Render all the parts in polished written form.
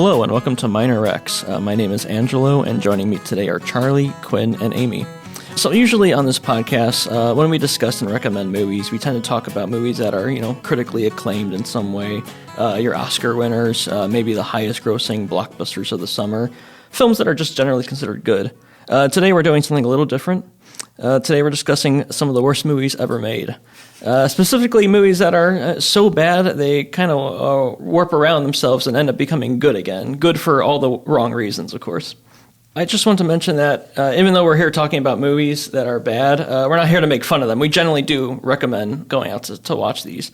Hello and welcome to Minor X. My name is Angelo, and joining me today are Charlie, Quinn, and Amy. So usually on this podcast, when we discuss and recommend movies, we tend to talk about movies that are, critically acclaimed in some way, your Oscar winners, maybe the highest grossing blockbusters of the summer, films that are just generally considered good. Today we're doing something a little different. Today we're discussing some of the worst movies ever made. Specifically movies that are so bad they kind of warp around themselves and end up becoming good again. Good for all the wrong reasons, of course. I just want to mention that even though we're here talking about movies that are bad, we're not here to make fun of them. We generally do recommend going out to watch these.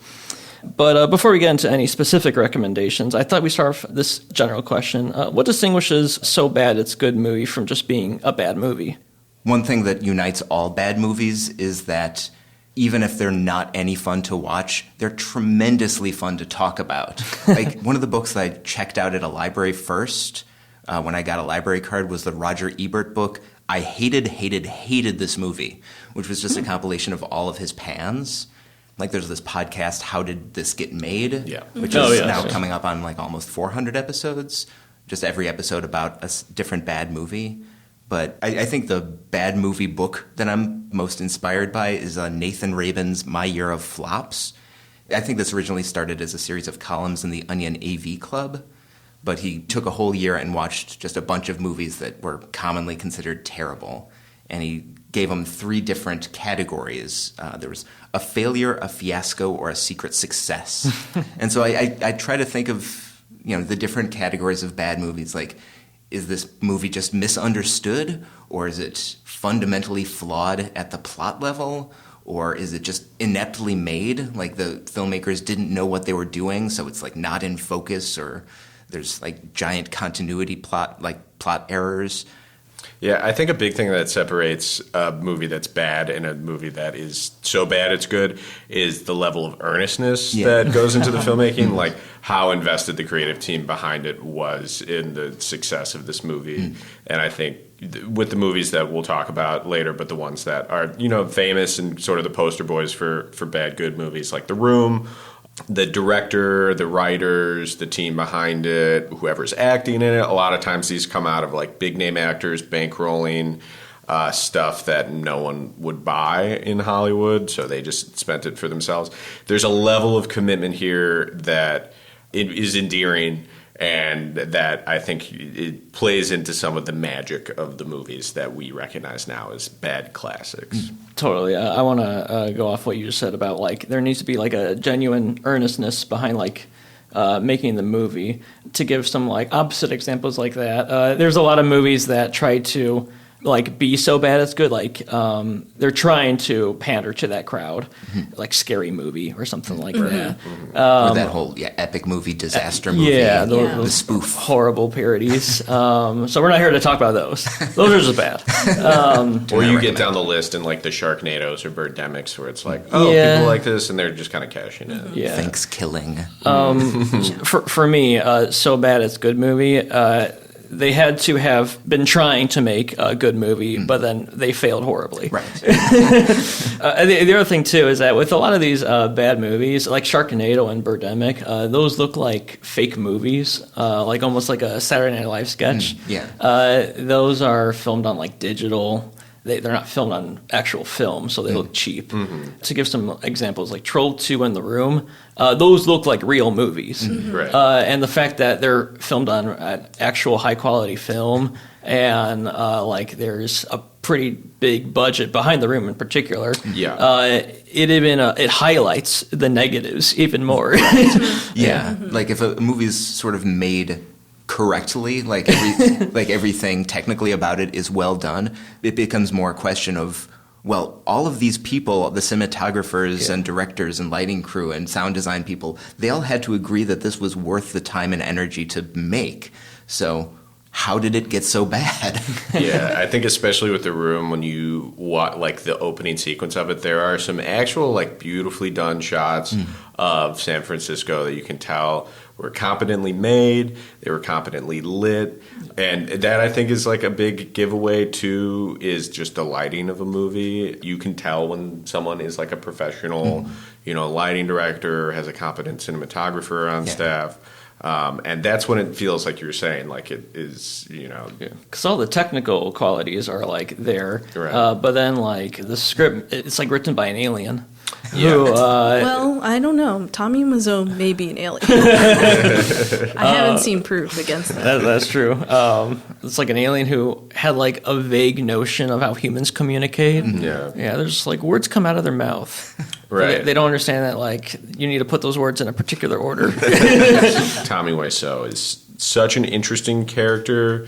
But before we get into any specific recommendations, I thought we'd start off this general question. What distinguishes So Bad It's Good movie from just being a bad movie? One thing that unites all bad movies is that even if they're not any fun to watch, they're tremendously fun to talk about. Like one of the books that I checked out at a library first when I got a library card was the Roger Ebert book, I hated this movie, which was just a compilation of all of his pans. Like there's this podcast, How Did This Get Made? Yeah. Which is now coming up on like almost 400 episodes. Just every episode about a different bad movie. But I think the bad movie book that I'm most inspired by is Nathan Rabin's My Year of Flops. I think this originally started as a series of columns in the Onion AV Club, but he took a whole year and watched just a bunch of movies that were commonly considered terrible. And he gave them 3 different categories. There was a failure, a fiasco, or a secret success. And so I try to think of the different categories of bad movies, like, is this movie just misunderstood, or is it fundamentally flawed at the plot level, or is it just ineptly made, like the filmmakers didn't know what they were doing, so it's like not in focus, or there's like giant continuity plot errors? Yeah, I think a big thing that separates a movie that's bad and a movie that is so bad it's good is the level of earnestness that goes into the filmmaking, like how invested the creative team behind it was in the success of this movie. And I think with the movies that we'll talk about later, but the ones that are, famous and sort of the poster boys for bad good movies, like The Room, the director, the writers, the team behind it, whoever's acting in it, a lot of times these come out of like big name actors bankrolling stuff that no one would buy in Hollywood, so they just spent it for themselves. There's a level of commitment here that it is endearing, and that I think it plays into some of the magic of the movies that we recognize now as bad classics. Totally. I want to go off what you just said about, like, there needs to be, like, a genuine earnestness behind, like, making the movie. To give some, like, opposite examples like that, there's a lot of movies that try to, like, be so bad it's good. Like, they're trying to pander to that crowd, like Scary Movie or something like that. Or that whole epic movie, disaster movie. Yeah, the spoof. Horrible parodies. So we're not here to talk about those. Those are just bad. Or you get down the list in like the Sharknadoes or Birdemics where it's like, people like this, and they're just kind of cashing in. Yeah. Thanks, killing. For me, So Bad It's Good movie, they had to have been trying to make a good movie, but then they failed horribly. Right. The other thing, too, is that with a lot of these bad movies, like Sharknado and Birdemic, those look like fake movies, like almost like a Saturday Night Live sketch. Those are filmed on, like, digital. They're not filmed on actual film, so they look cheap. To give some examples, like Troll 2 and The Room, those look like real movies. Right. And the fact that they're filmed on actual high-quality film and, like, there's a pretty big budget behind The Room in particular, it highlights the negatives even more. Like if a movie's sort of made correctly, like everything technically about it is well done, it becomes more a question of, well, all of these people, the cinematographers and directors and lighting crew and sound design people, they all had to agree that this was worth the time and energy to make. So how did it get so bad? Yeah, I think especially with The Room, when you watch like the opening sequence of it, there are some actual like beautifully done shots of San Francisco that you can tell were competently made, they were competently lit, and that I think is like a big giveaway too, is just the lighting of a movie. You can tell when someone is like a professional, lighting director, has a competent cinematographer on staff. And that's when it feels like you're saying, like it is, you know. Because all the technical qualities are like there, Right. but then like the script, it's like written by an alien. Yeah. Who, Well, I don't know. Tommy Wiseau may be an alien. I haven't seen proof against that. that's true. It's like an alien who had like a vague notion of how humans communicate. Yeah. Yeah, there's like words come out of their mouth. Right. They don't understand that like you need to put those words in a particular order. Tommy Wiseau is such an interesting character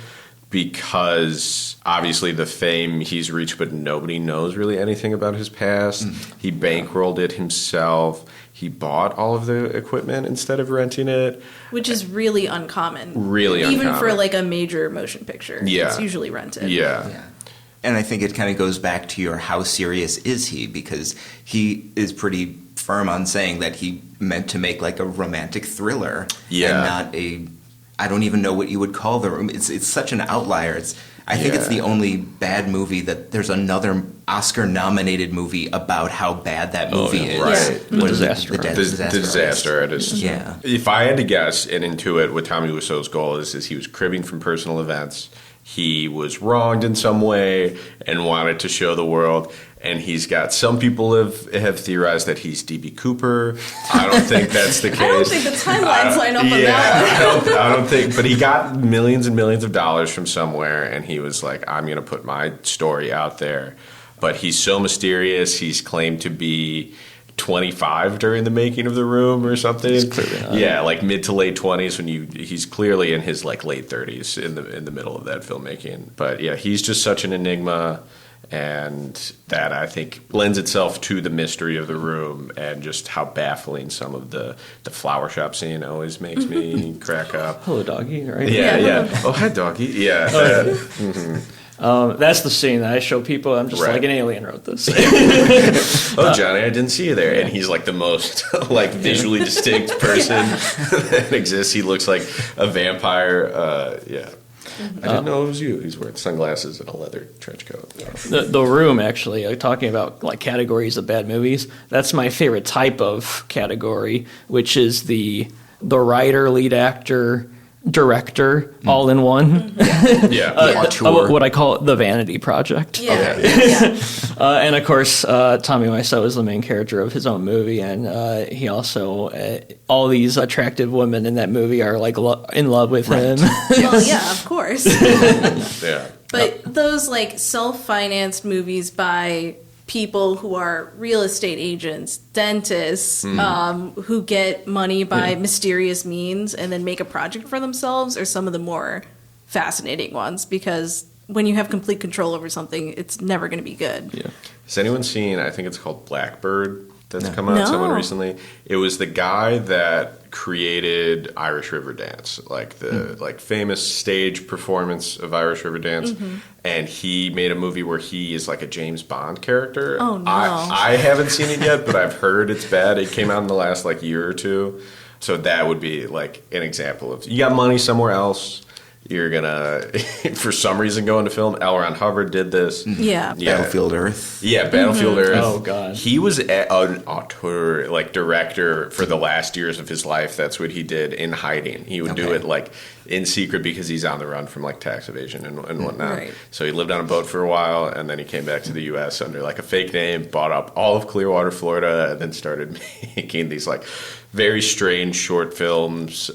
because obviously the fame he's reached, but nobody knows really anything about his past. He bankrolled it himself. He bought all of the equipment instead of renting it. Which is really uncommon. Really Even uncommon. for like a major motion picture. Yeah. It's usually rented. Yeah. And I think it kind of goes back to your how serious is he, because he is pretty firm on saying that he meant to make like a romantic thriller Yeah. and not a, I don't even know what you would call the room. It's such an outlier. I think it's the only bad movie that there's another Oscar-nominated movie about how bad that movie is. right. The Disaster The Artist. Disaster Artist. Yeah. If I had to guess and intuit what Tommy Wiseau's goal is he was cribbing from personal events. He was wronged in some way and wanted to show the world. And he's got, some people have theorized that he's D.B. Cooper. I don't think that's the case. I don't think the timelines line up on that one. I don't think, but he got millions and millions of dollars from somewhere, and he was like, I'm going to put my story out there. But he's so mysterious. He's claimed to be 25 during the making of The Room or something. He's clearly not. Yeah, like mid to late 20s he's clearly in his like late 30s in the middle of that filmmaking. But yeah, he's just such an enigma. And that, I think, lends itself to the mystery of The Room and just how baffling some of the flower shop scene always makes me crack up. Hello, doggy, right? Yeah. Oh, hi, doggy. Yeah. That's the scene that I show people. I'm just Right. like, an alien wrote this. Oh, Johnny, I didn't see you there. And he's like the most like visually distinct person that exists. He looks like a vampire. Yeah. I didn't know it was you. He's wearing sunglasses and a leather trench coat. The Room, actually, talking about like categories of bad movies, that's my favorite type of category, which is the writer, lead actor, director, all in one. Yeah. What I call the vanity project. Yeah. Okay. Yeah. And of course, Tommy Wiseau is the main character of his own movie, and he also all these attractive women in that movie are like in love with him. Well, yeah, of course. Yeah. But those like self-financed movies by people who are real estate agents, dentists, who get money by mysterious means and then make a project for themselves are some of the more fascinating ones, because when you have complete control over something, it's never going to be good. Yeah. Has anyone seen, I think it's called Blackbird, that's come out No. somewhat recently? It was the guy that created Irish River Dance, like the like famous stage performance of Irish River Dance. And he made a movie where he is like a James Bond character. Oh, no. I haven't seen it yet, but I've heard it's bad. It came out in the last like year or two. So that would be like an example of, you got money somewhere else, you're gonna, for some reason, go into film. L. Ron Hubbard did this. Yeah. Battlefield Earth. Yeah, Battlefield Earth. Oh, God. He was an auteur, like director for the last years of his life. That's what he did in hiding. He would do Okay. it like in secret because he's on the run from like tax evasion and whatnot. Right. So he lived on a boat for a while, and then he came back to the U.S. under like a fake name, bought up all of Clearwater, Florida, and then started making these like very strange short films.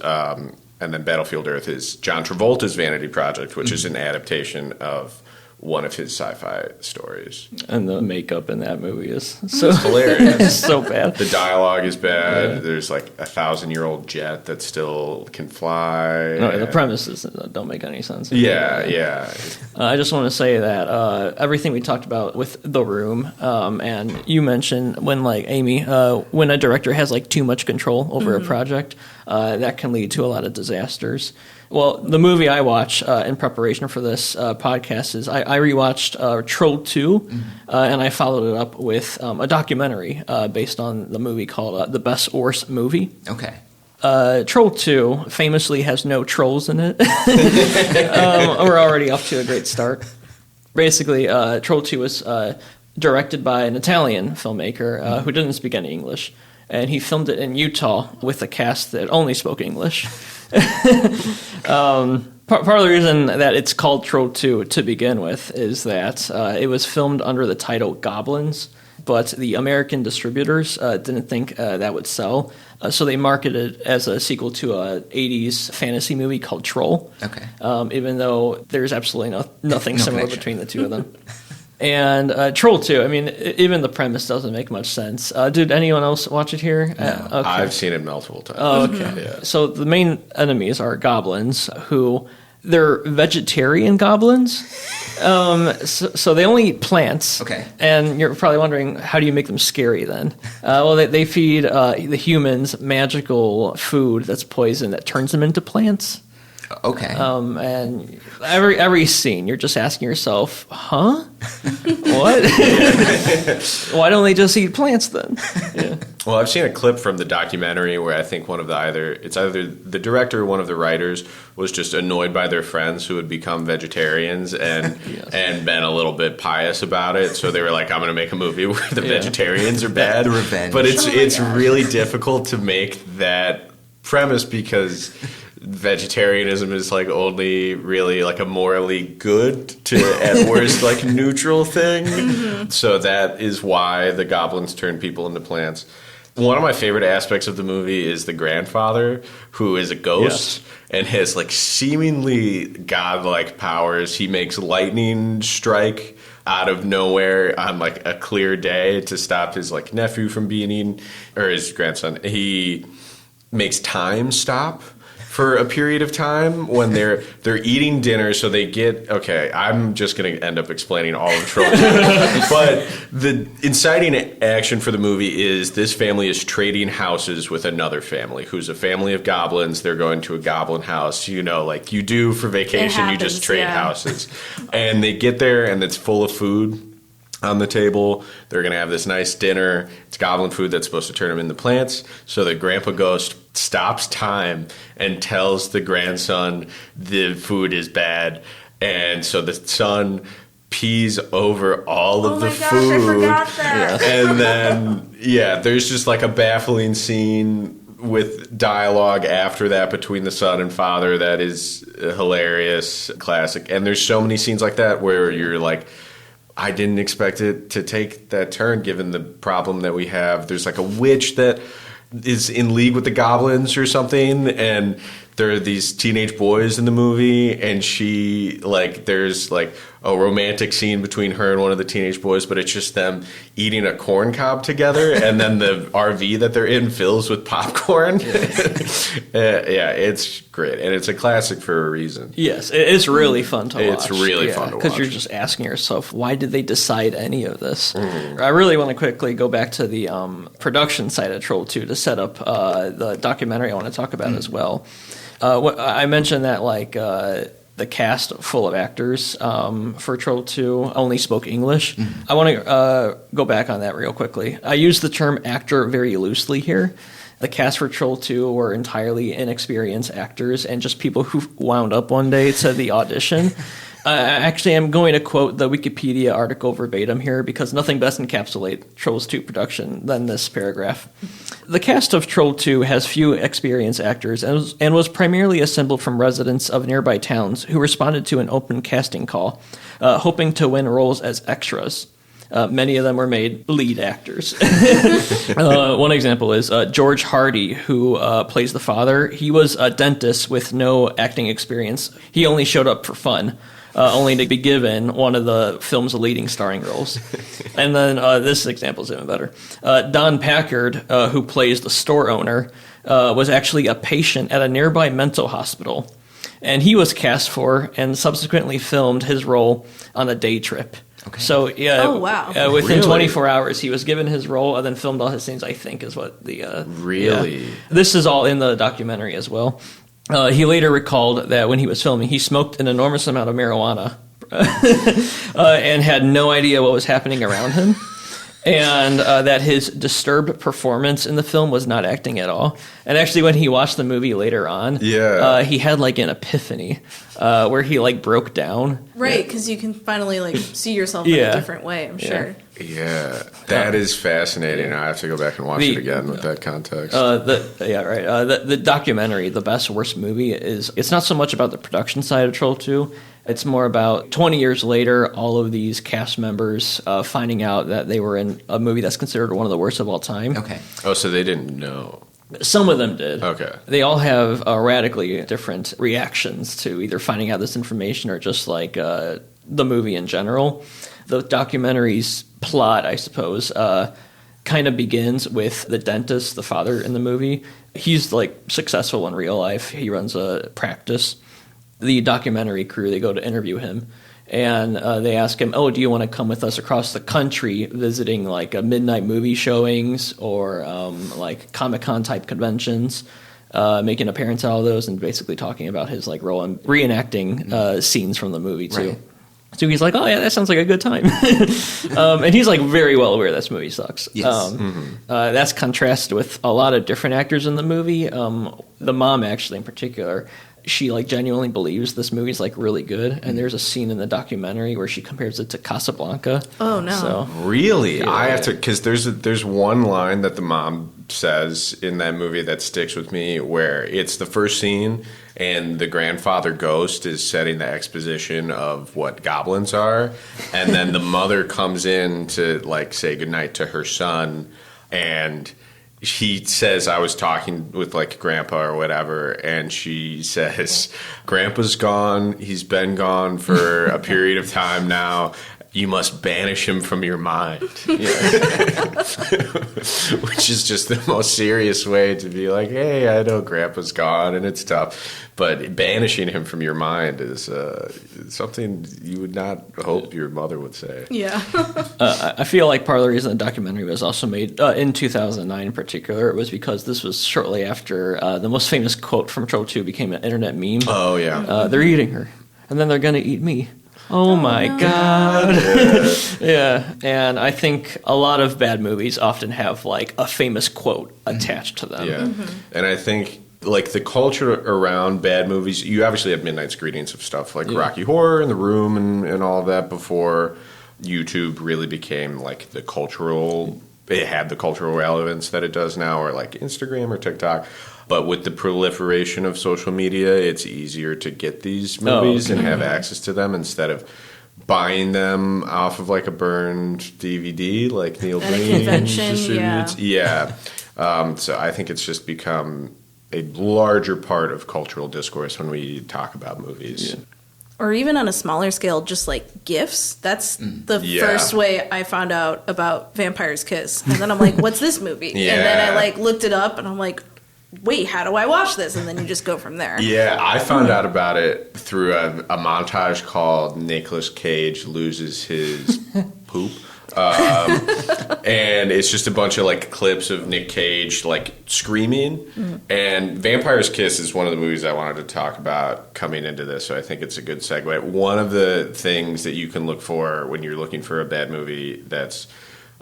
And then Battlefield Earth is John Travolta's vanity project, which is an adaptation of one of his sci-fi stories. And the makeup in that movie is so Hilarious. it's so bad. The dialogue is bad. Yeah. There's like a 1,000-year-old jet that still can fly. No, the premises don't make any sense. Yeah. I just want to say that everything we talked about with The Room, and you mentioned when, like, Amy, when a director has, like, too much control over a project, that can lead to a lot of disasters. Well, the movie I watch in preparation for this podcast is I rewatched Troll 2, and I followed it up with a documentary based on the movie called The Best Worst Movie. Okay. Troll 2 famously has no trolls in it. We're already off to a great start. Basically, Troll 2 was directed by an Italian filmmaker who didn't speak any English. and he filmed it in Utah with a cast that only spoke English. Part of the reason that it's called Troll 2 to begin with is that it was filmed under the title Goblins, but the American distributors didn't think that would sell, so they marketed it as a sequel to a 80s fantasy movie called Troll. Okay. Even though there's absolutely nothing similar between the two of them. And Troll 2, I mean, even the premise doesn't make much sense. Did anyone else watch it here? No. Okay. I've seen it multiple times. Oh, okay. Yeah. So the main enemies are goblins who... They're vegetarian goblins, so they only eat plants. Okay. And you're probably wondering, how do you make them scary then? Well, they feed the humans magical food that's poison that turns them into plants. Okay. And every scene, you're just asking yourself, huh? What? Why don't they just eat plants then? Yeah. Well, I've seen a clip from the documentary where I think one of the either the director or one of the writers was just annoyed by their friends who had become vegetarians and and been a little bit pious about it. So they were like, "I'm going to make a movie where the vegetarians are bad." The revenge. But it's really difficult to make that premise because vegetarianism is like only really like a morally good to at worst like neutral thing. Mm-hmm. So that is why the goblins turn people into plants. One of my favorite aspects of the movie is the grandfather, who is a ghost and has like seemingly godlike powers. He makes lightning strike out of nowhere on like a clear day to stop his like nephew from being eaten, or his grandson. He makes time stop for a period of time when they're eating dinner, so they get I'm just going to end up explaining all of Troll 2. But the inciting action for the movie is this family is trading houses with another family who's a family of goblins. They're going to a goblin house, like you do for vacation. You just trade houses, and they get there and it's full of food on the table. They're going to have this nice dinner. It's goblin food that's supposed to turn them into plants. So the grandpa ghost stops time and tells the grandson the food is bad. And so the son pees over all of the food. I forgot that. And then, there's just like a baffling scene with dialogue after that between the son and father that is hilarious, classic. And there's so many scenes like that where you're like, I didn't expect it to take that turn given the problem that we have. There's like a witch that is in league with the goblins or something, and there are these teenage boys in the movie, and there's like a romantic scene between her and one of the teenage boys, but it's just them eating a corn cob together, and then the RV that they're in fills with popcorn. It's great, and it's a classic for a reason. Yes, it's really fun to watch. It's really fun to watch. Because you're just asking yourself, why did they decide any of this? Mm. I really want to quickly go back to the production side of Troll 2 to set up the documentary I want to talk about as well. I mentioned that the cast full of actors for Troll 2 only spoke English. Mm-hmm. I want to go back on that real quickly. I use the term actor very loosely here. The cast for Troll 2 were entirely inexperienced actors and just people who wound up one day to the audition. Actually, I'm going to quote the Wikipedia article verbatim here because nothing best encapsulates Trolls 2 production than this paragraph. The cast of Troll 2 has few experienced actors and was primarily assembled from residents of nearby towns who responded to an open casting call, hoping to win roles as extras. Many of them were made lead actors. One example is George Hardy, who plays the father. He was a dentist with no acting experience. He only showed up for fun. Only to be given one of the film's leading starring roles. And then this example is even better. Don Packard, who plays the store owner, was actually a patient at a nearby mental hospital. And he was cast for and subsequently filmed his role on a day trip. Okay. So, within 24 hours, he was given his role and then filmed all his scenes, I think, is what the... Really? Yeah. This is all in the documentary as well. He later recalled that when he was filming, he smoked an enormous amount of marijuana and had no idea what was happening around him, and that his disturbed performance in the film was not acting at all. And actually, when he watched the movie later on, he had like an epiphany where he like broke down. Right, because you can finally like see yourself in a different way, I'm sure. Yeah, that is fascinating. I have to go back and watch it again with that context. The documentary, The Best Worst Movie, it's not so much about the production side of Troll 2. It's more about 20 years later, all of these cast members finding out that they were in a movie that's considered one of the worst of all time. Okay. Oh, so they didn't know. Some of them did. Okay. They all have radically different reactions to either finding out this information or just like the movie in general. The documentary's plot, I suppose, kind of begins with the dentist, the father in the movie. He's like successful in real life. He runs a practice. The documentary crew, they go to interview him, and they ask him, "Oh, do you want to come with us across the country visiting like midnight movie showings or like Comic-Con type conventions?" Making an appearance out of those and basically talking about his like role in reenacting scenes from the movie too. Right. So he's like, "Oh yeah, that sounds like a good time," and he's like very well aware this movie sucks. Yes. That's contrasted with a lot of different actors in the movie. The mom, actually, in particular, she like genuinely believes this movie's like really good. And there's a scene in the documentary where she compares it to Casablanca. Oh no! So, Really? Yeah. I have to, because there's one line that the mom says in that movie that sticks with me, where it's the first scene and the grandfather ghost is setting the exposition of what goblins are, and then the mother comes in to like say goodnight to her son, and he says, "I was talking with like grandpa or whatever," and she says, "Grandpa's gone. He's been gone for a period of time now. You must banish him from your mind." Which is just the most serious way to be like, hey, I know Grandpa's gone and it's tough, but banishing him from your mind is something you would not hope your mother would say. Yeah. I feel like part of the reason the documentary was also made in 2009 in particular was because this was shortly after the most famous quote from Troll 2 became an internet meme. Oh, yeah. They're eating her, and then they're going to eat me. Oh my God. Yeah. And I think a lot of bad movies often have like a famous quote attached to them. Yeah. And I think like the culture around bad movies, you obviously had midnight screenings of stuff like Rocky Horror and The Room and all of that before YouTube really became like the cultural, it had the cultural relevance that it does now, or like Instagram or TikTok. But with the proliferation of social media, it's easier to get these movies and have access to them instead of buying them off of like a burned DVD, like Neil At a Breen convention, distributes. Yeah. So I think it's just become a larger part of cultural discourse when we talk about movies. Yeah. Or even on a smaller scale, just like GIFs. That's the first way I found out about Vampire's Kiss. And then I'm like, what's this movie? And then I like looked it up and I'm like, wait, how do I watch this? And then you just go from there. Yeah, I found out about it through a montage called Nicolas Cage Loses His Poop. And it's just a bunch of like clips of Nick Cage like screaming. And Vampire's Kiss is one of the movies I wanted to talk about coming into this, so I think it's a good segue. One of the things that you can look for when you're looking for a bad movie that's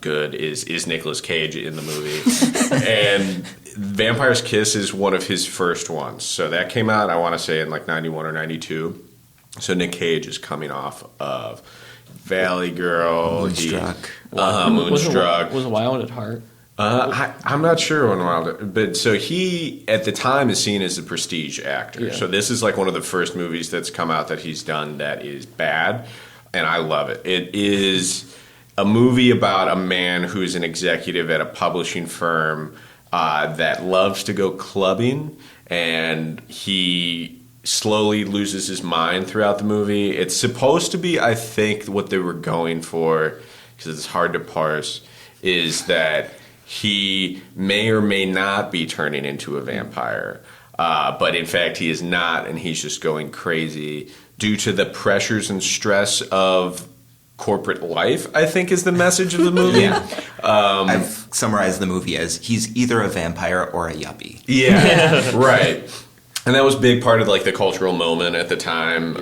good is Nicolas Cage in the movie. And Vampire's Kiss is one of his first ones. So that came out, I want to say, in like 91 or 92. So Nick Cage is coming off of Valley Girl. Moonstruck. Moonstruck. Was Wild at Heart? I'm not sure when Wild, but so he at the time is seen as a prestige actor. Yeah. So this is like one of the first movies that's come out that he's done that is bad, and I love it. It is a movie about a man who's an executive at a publishing firm that loves to go clubbing, and he slowly loses his mind throughout the movie. It's supposed to be, I think, what they were going for, because it's hard to parse, is that he may or may not be turning into a vampire. But in fact, he is not, and he's just going crazy due to the pressures and stress of corporate life, I think, is the message of the movie. Yeah. I've summarized the movie as he's either a vampire or a yuppie. Yeah, right. And that was a big part of like the cultural moment at the time.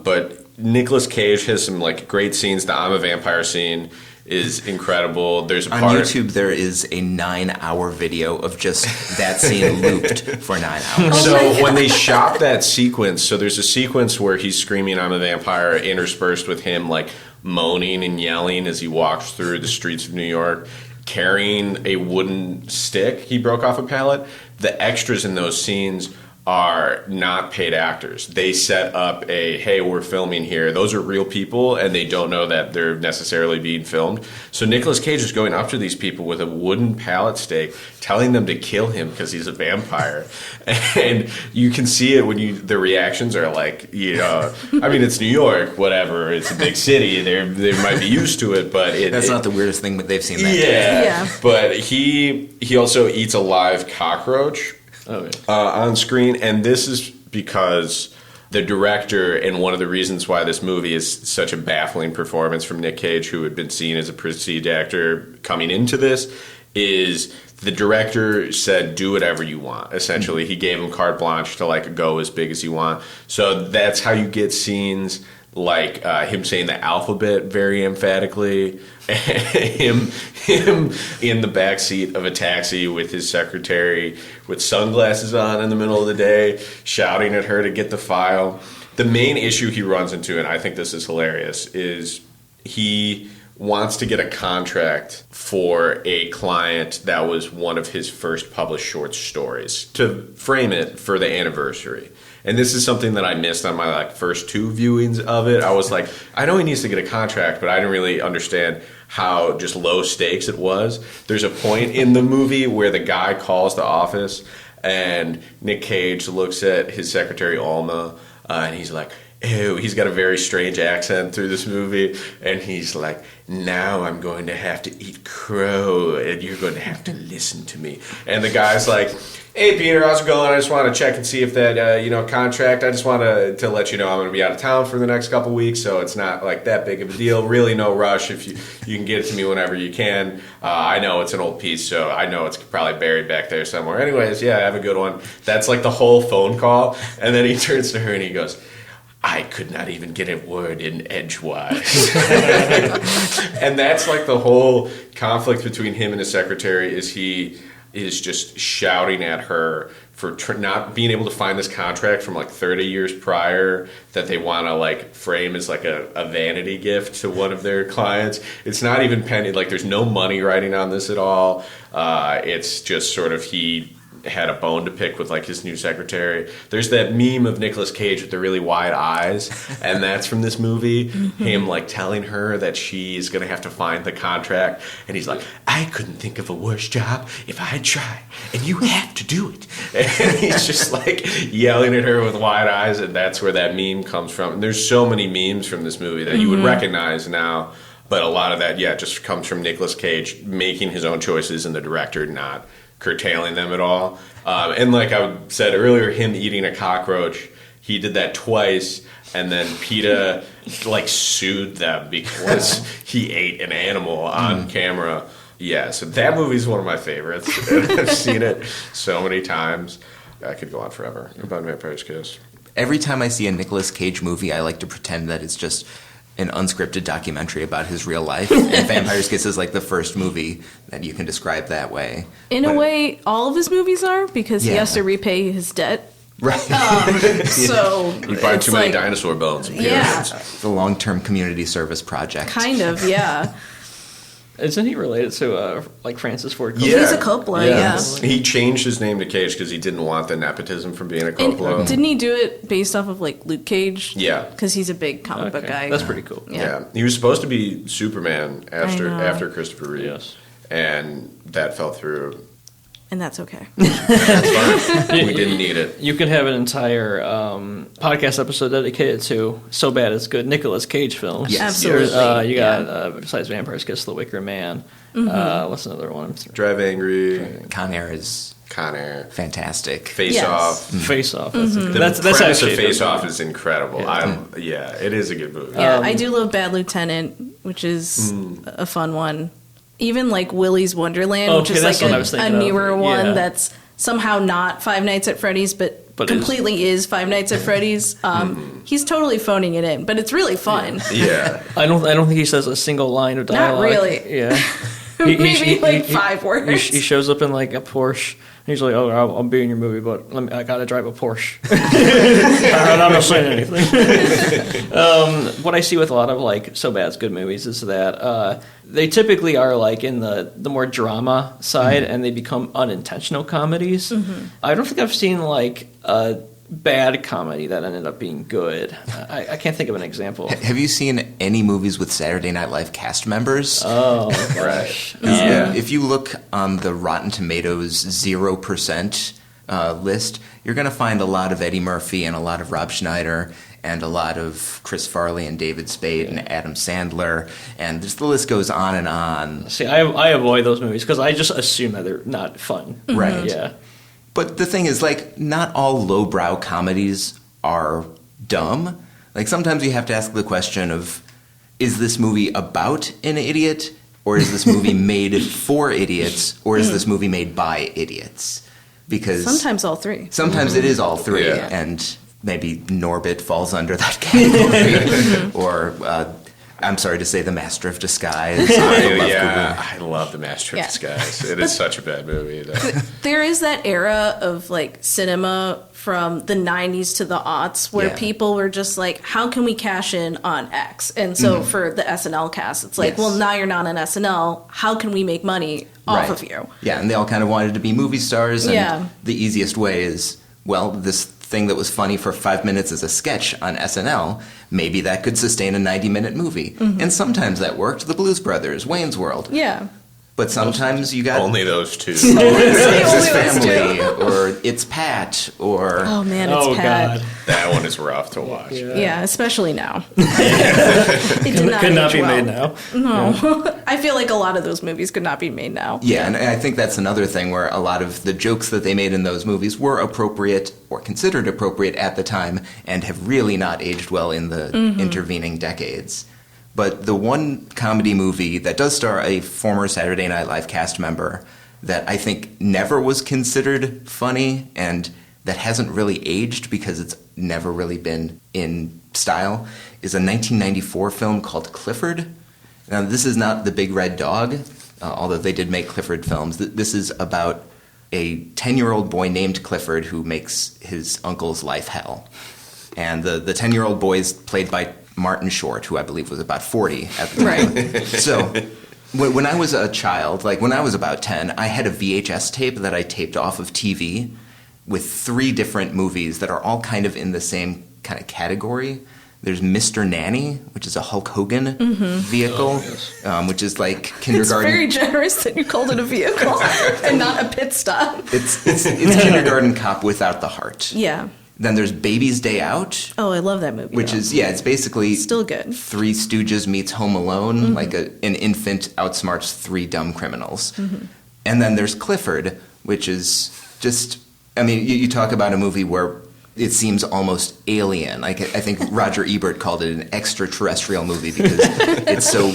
But Nicolas Cage has some like great scenes. The I'm a Vampire scene is incredible. There's a on part YouTube there is a 9-hour video of just that scene looped for 9 hours. So when they shot that sequence, so there's a sequence where he's screaming I'm a vampire interspersed with him like moaning and yelling as he walks through the streets of New York, carrying a wooden stick he broke off a pallet. The extras in those scenes are not paid actors. They set up hey, we're filming here. Those are real people, and they don't know that they're necessarily being filmed. So Nicolas Cage is going up to these people with a wooden pallet stake, telling them to kill him because he's a vampire. And you can see it when the reactions are like, I mean, it's New York, whatever. It's a big city. They might be used to it, but that's not the weirdest thing that they've seen that day. But he also eats a live cockroach. On screen, and this is because the director, and one of the reasons why this movie is such a baffling performance from Nick Cage, who had been seen as a prestige actor coming into this, is the director said, do whatever you want. Essentially, he gave him carte blanche to go as big as you want. So that's how you get scenes like him saying the alphabet very emphatically, him in the backseat of a taxi with his secretary with sunglasses on in the middle of the day, shouting at her to get the file. The main issue he runs into, and I think this is hilarious, is he wants to get a contract for a client that was one of his first published short stories to frame it for the anniversary. And this is something that I missed on my first 2 viewings of it. I was like, I know he needs to get a contract, but I didn't really understand how just low stakes it was. There's a point in the movie where the guy calls the office and Nick Cage looks at his secretary, Alma, and he's like, ew, he's got a very strange accent through this movie. And he's like, now I'm going to have to eat crow and you're going to have to listen to me. And the guy's like, hey, Peter, how's it going? I just want to check and see if that, contract, I just want to let you know I'm going to be out of town for the next couple weeks, so it's not that big of a deal. Really no rush. If you can get it to me whenever you can. I know it's an old piece, so I know it's probably buried back there somewhere. Anyways, yeah, have a good one. That's the whole phone call. And then he turns to her and he goes, I could not even get a word in edgewise. And that's the whole conflict between him and his secretary is he is just shouting at her for not being able to find this contract from 30 years prior that they want to frame as a vanity gift to one of their clients. It's not even penny, there's no money writing on this at all. It's just sort of he had a bone to pick with his new secretary. There's that meme of Nicolas Cage with the really wide eyes, and that's from this movie. Him telling her that she's gonna have to find the contract, and he's like, I couldn't think of a worse job if I'd try, and you have to do it. And he's just yelling at her with wide eyes, and that's where that meme comes from. And there's so many memes from this movie that you would recognize now, but a lot of that, just comes from Nicolas Cage making his own choices and the director not curtailing them at all. And like I said earlier, him eating a cockroach, he did that twice, and then PETA sued them because he ate an animal on camera. Yeah, so that movie's one of my favorites. I've seen it so many times. I could go on forever about Vampire's Kiss. Every time I see a Nicolas Cage movie, I like to pretend that it's just an unscripted documentary about his real life. And Vampire's Kiss is the first movie that you can describe that way. In a way, all of his movies are, because he has to repay his debt. Right. So you find too many dinosaur bones. Yeah. The long-term community service project. Kind of, yeah. Isn't he related to Francis Ford Coppola? Yeah. He's a Coppola, yeah. He changed his name to Cage because he didn't want the nepotism from being a Coppola. And didn't he do it based off of Luke Cage? Yeah. Because he's a big comic book guy. That's pretty cool. Yeah. He was supposed to be Superman after Christopher Reeve. Yes. And that fell through. And that's okay. That's fine. We didn't need it. You could have an entire podcast episode dedicated to So Bad It's Good Nicolas Cage films. Yes. Absolutely. You got, besides Vampire's Kiss, The Wicker Man. What's another one? Drive Angry. Con Air is Con Air. Fantastic. Face Off. Face Off. That's That's actually actually Face Off is incredible. Yeah. It is a good movie. Yeah, I do love Bad Lieutenant, which is a fun one. Even Willy's Wonderland, which is a newer one that's somehow not Five Nights at Freddy's, but completely is Five Nights at Freddy's. He's totally phoning it in, but it's really fun. Yeah. I don't think he says a single line of dialogue. Not really. Yeah. Maybe like 5 words. He shows up in like a Porsche. And he's like, "Oh, I'll be in your movie, but I gotta drive a Porsche." I'm not saying anything. What I see with a lot of like So Bad's good movies is that they typically are like in the more drama side, and they become unintentional comedies. I don't think I've seen like a bad comedy that ended up being good. I can't think of an example. Have you seen any movies with Saturday Night Live cast members? Oh, gosh. If you look on the Rotten Tomatoes 0% list, you're going to find a lot of Eddie Murphy and a lot of Rob Schneider and a lot of Chris Farley and David Spade and Adam Sandler, and just the list goes on and on. See, I avoid those movies because I just assume that they're not fun. Right. Yeah. But the thing is, like, not all lowbrow comedies are dumb. Like, sometimes you have to ask the question of, is this movie about an idiot? Or is this movie made for idiots? Or is this movie made by idiots? Because sometimes all three. Sometimes it is all three. Yeah. And maybe Norbit falls under that category. Or, I'm sorry to say, The Master of Disguise. I love The Master of Disguise. It is such a bad movie. There is that era of like cinema from the 90s to the aughts where people were just like, how can we cash in on X? And so for the SNL cast, it's like, well, now you're not on SNL. How can we make money off of you? Yeah, and they all kind of wanted to be movie stars. And the easiest way is, well, this thing that was funny for 5 minutes as a sketch on SNL, maybe that could sustain a 90-minute movie. And sometimes that worked. The Blues Brothers, Wayne's World. Yeah. But sometimes you got... Only those two. It's Family, or It's Pat, or... Oh, man, It's Pat. God. That one is rough to watch. Yeah, especially now. It did not could not age be well. made now. No. I feel like a lot of those movies could not be made now. Yeah, and I think that's another thing where a lot of the jokes that they made in those movies were appropriate or considered appropriate at the time and have really not aged well in the intervening decades. But the one comedy movie that does star a former Saturday Night Live cast member that I think never was considered funny and that hasn't really aged because it's never really been in style is a 1994 film called Clifford. Now, this is not The Big Red Dog, although they did make Clifford films. This is about a 10-year-old boy named Clifford who makes his uncle's life hell. And the 10-year-old boy is played by Martin Short, who I believe was about 40 at the time. Right. So when I was a child, like when I was about 10, I had a VHS tape that I taped off of TV with 3 different movies that are all kind of in the same kind of category. There's Mr. Nanny, which is a Hulk Hogan vehicle, which is like kindergarten. It's very generous that you called it a vehicle and not a pit stop. It's kindergarten cop without the heart. Yeah. Then there's Baby's Day Out. Oh, I love that movie. Which is, it's basically... Still good. Three Stooges meets Home Alone, like an infant outsmarts 3 dumb criminals. And then there's Clifford, which is just... I mean, you talk about a movie where it seems almost alien. Like, I think Roger Ebert called it an extraterrestrial movie because it's so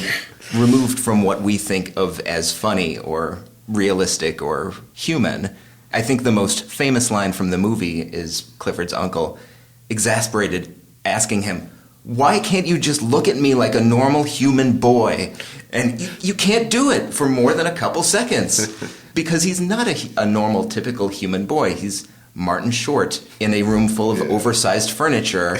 removed from what we think of as funny or realistic or human. I think the most famous line from the movie is Clifford's uncle, exasperated, asking him, "Why can't you just look at me like a normal human boy?" And you can't do it for more than a couple seconds. Because he's not a normal, typical human boy. He's Martin Short in a room full of oversized furniture.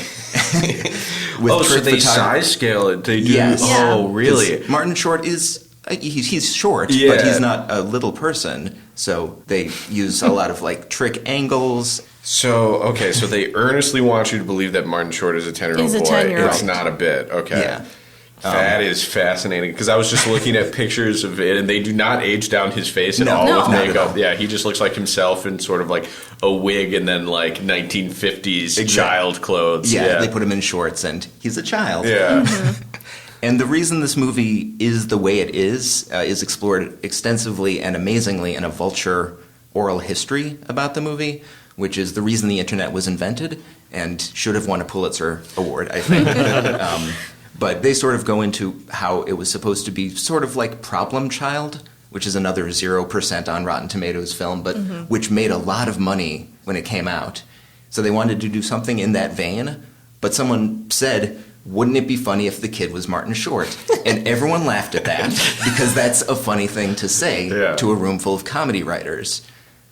With so they size scale it. They do. Yes. Oh, really? Martin Short is... He's short, but he's not a little person. So they use a lot of like trick angles. So they earnestly want you to believe that Martin Short is a 10-year-old He's a boy. 10-year-old. It's not a bit. Okay. Yeah. That is fascinating because I was just looking at pictures of it, and they do not age down his face at all No. with Not at makeup. all. Yeah, he just looks like himself in sort of like a wig and then like 1950s child clothes. Yeah, they put him in shorts, and he's a child. Yeah. And the reason this movie is the way it is explored extensively and amazingly in a Vulture oral history about the movie, which is the reason the internet was invented and should have won a Pulitzer Award, I think. But they sort of go into how it was supposed to be sort of like Problem Child, which is another 0% on Rotten Tomatoes film, but which made a lot of money when it came out. So they wanted to do something in that vein, but someone said, wouldn't it be funny if the kid was Martin Short? And everyone laughed at that because that's a funny thing to say to a room full of comedy writers.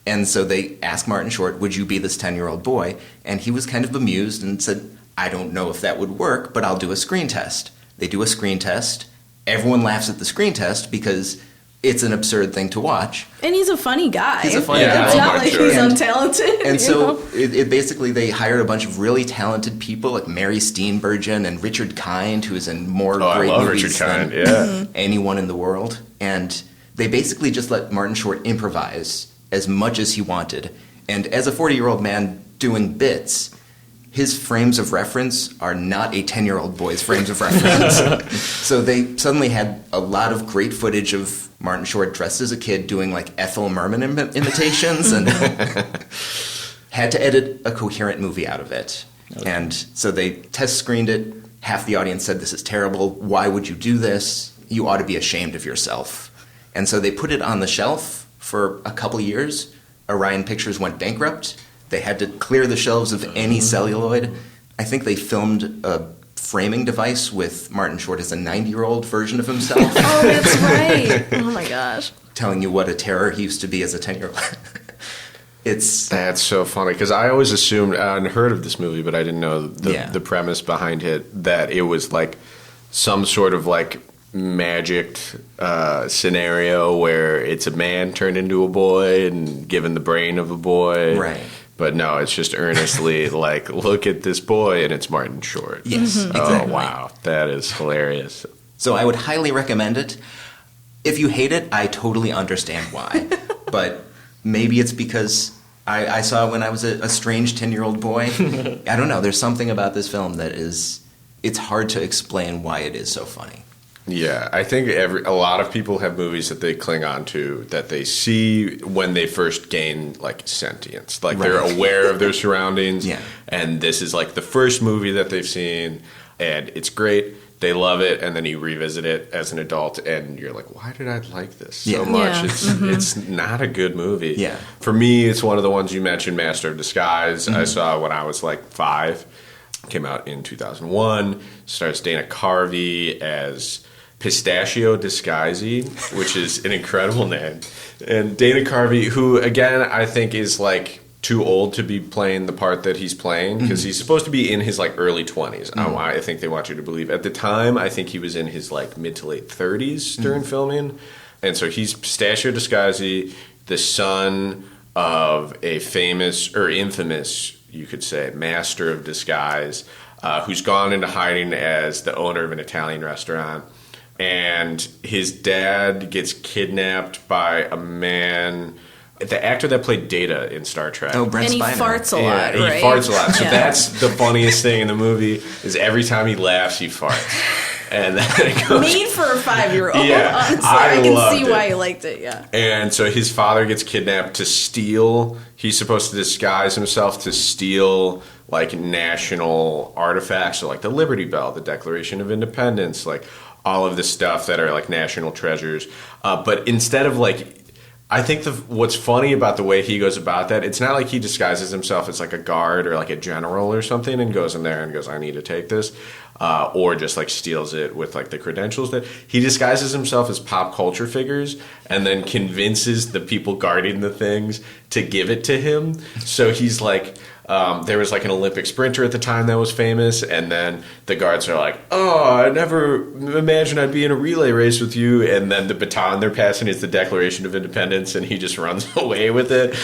And so they asked Martin Short, would you be this 10-year-old boy? And he was kind of bemused and said, I don't know if that would work, but I'll do a screen test. They do a screen test. Everyone laughs at the screen test because it's an absurd thing to watch. And he's a funny guy. He's a funny guy. It's not like he's untalented. And so it basically, they hired a bunch of really talented people, like Mary Steenburgen and Richard Kind, who is in more great movies than anyone in the world. And they basically just let Martin Short improvise as much as he wanted. And as a 40-year-old man doing bits, his frames of reference are not a 10-year-old boy's frames of reference. So they suddenly had a lot of great footage of Martin Short dressed as a kid doing like Ethel Merman imitations and had to edit a coherent movie out of it. Okay. And so they test screened it. Half the audience said, this is terrible. Why would you do this? You ought to be ashamed of yourself. And so they put it on the shelf for a couple years. Orion Pictures went bankrupt. They had to clear the shelves of any celluloid. I think they filmed a framing device with Martin Short as a 90-year-old version of himself. Oh, that's right. Oh, my gosh. Telling you what a terror he used to be as a 10-year-old. That's so funny, because I always assumed, I'd heard of this movie, but I didn't know the premise behind it, that it was like some sort of like magic scenario where it's a man turned into a boy and given the brain of a boy. Right. But no, it's just earnestly like, look at this boy, and it's Martin Short. Yes, exactly. Oh, wow. That is hilarious. So I would highly recommend it. If you hate it, I totally understand why. But maybe it's because I saw it when I was a strange 10-year-old boy. I don't know. There's something about this film that it's hard to explain why it is so funny. Yeah, I think a lot of people have movies that they cling on to that they see when they first gain like sentience, like they're aware of their surroundings. Yeah. And this is like the first movie that they've seen, and it's great. They love it, and then you revisit it as an adult, and you're like, "Why did I like this so much?" Yeah. It's not a good movie. Yeah. For me, it's one of the ones you mentioned, Master of Disguise. I saw when I was like 5. Came out in 2001. Stars Dana Carvey as Pistachio Disguisey, which is an incredible name. And Dana Carvey, who, again, I think is, like, too old to be playing the part that he's playing, because he's supposed to be in his, like, early 20s. I think they want you to believe. At the time, I think he was in his, like, mid to late 30s during filming. And so he's Pistachio Disguisey, the son of a famous, or infamous, you could say, master of disguise, who's gone into hiding as the owner of an Italian restaurant. And his dad gets kidnapped by a man, the actor that played Data in Star Trek. Oh, Brent Spiner. And he farts a lot, right? He farts a lot. So that's the funniest thing in the movie, is every time he laughs, he farts. And then it goes, made for a 5-year-old. Yeah, honestly, I can see it. why you liked it. Yeah. And so his father gets kidnapped to steal. He's supposed to disguise himself to steal like national artifacts, so like the Liberty Bell, the Declaration of Independence, like all of the stuff that are like national treasures. But instead of like, I think what's funny about the way he goes about that, it's not like he disguises himself as like a guard or like a general or something and goes in there and goes, I need to take this. Or just like steals it with like the credentials. That he disguises himself as pop culture figures and then convinces the people guarding the things to give it to him. So he's like, there was like an Olympic sprinter at the time that was famous, and then the guards are like, oh, I never imagined I'd be in a relay race with you, and then the baton they're passing is the Declaration of Independence, and he just runs away with it.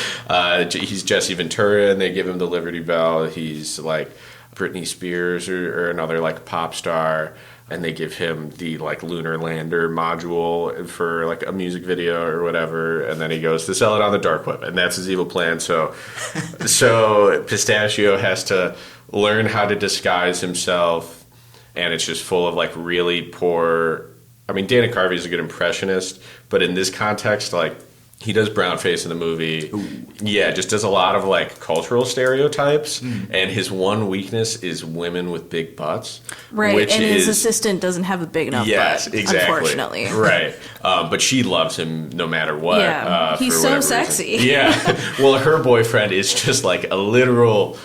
He's Jesse Ventura, and they give him the Liberty Bell. He's like Britney Spears or another like pop star, and they give him the like lunar lander module for like a music video or whatever, and then he goes to sell it on the dark web, and that's his evil plan. So Pistachio has to learn how to disguise himself, and it's just full of like really poor. I mean, Dana Carvey is a good impressionist, but in this context, like, he does brownface in the movie. Ooh. Yeah, just does a lot of like cultural stereotypes, and his one weakness is women with big butts. Right, and his assistant doesn't have a big enough butt, exactly. Unfortunately. Right, but she loves him no matter what. Yeah, he's so sexy. Yeah, well, her boyfriend is just like a literal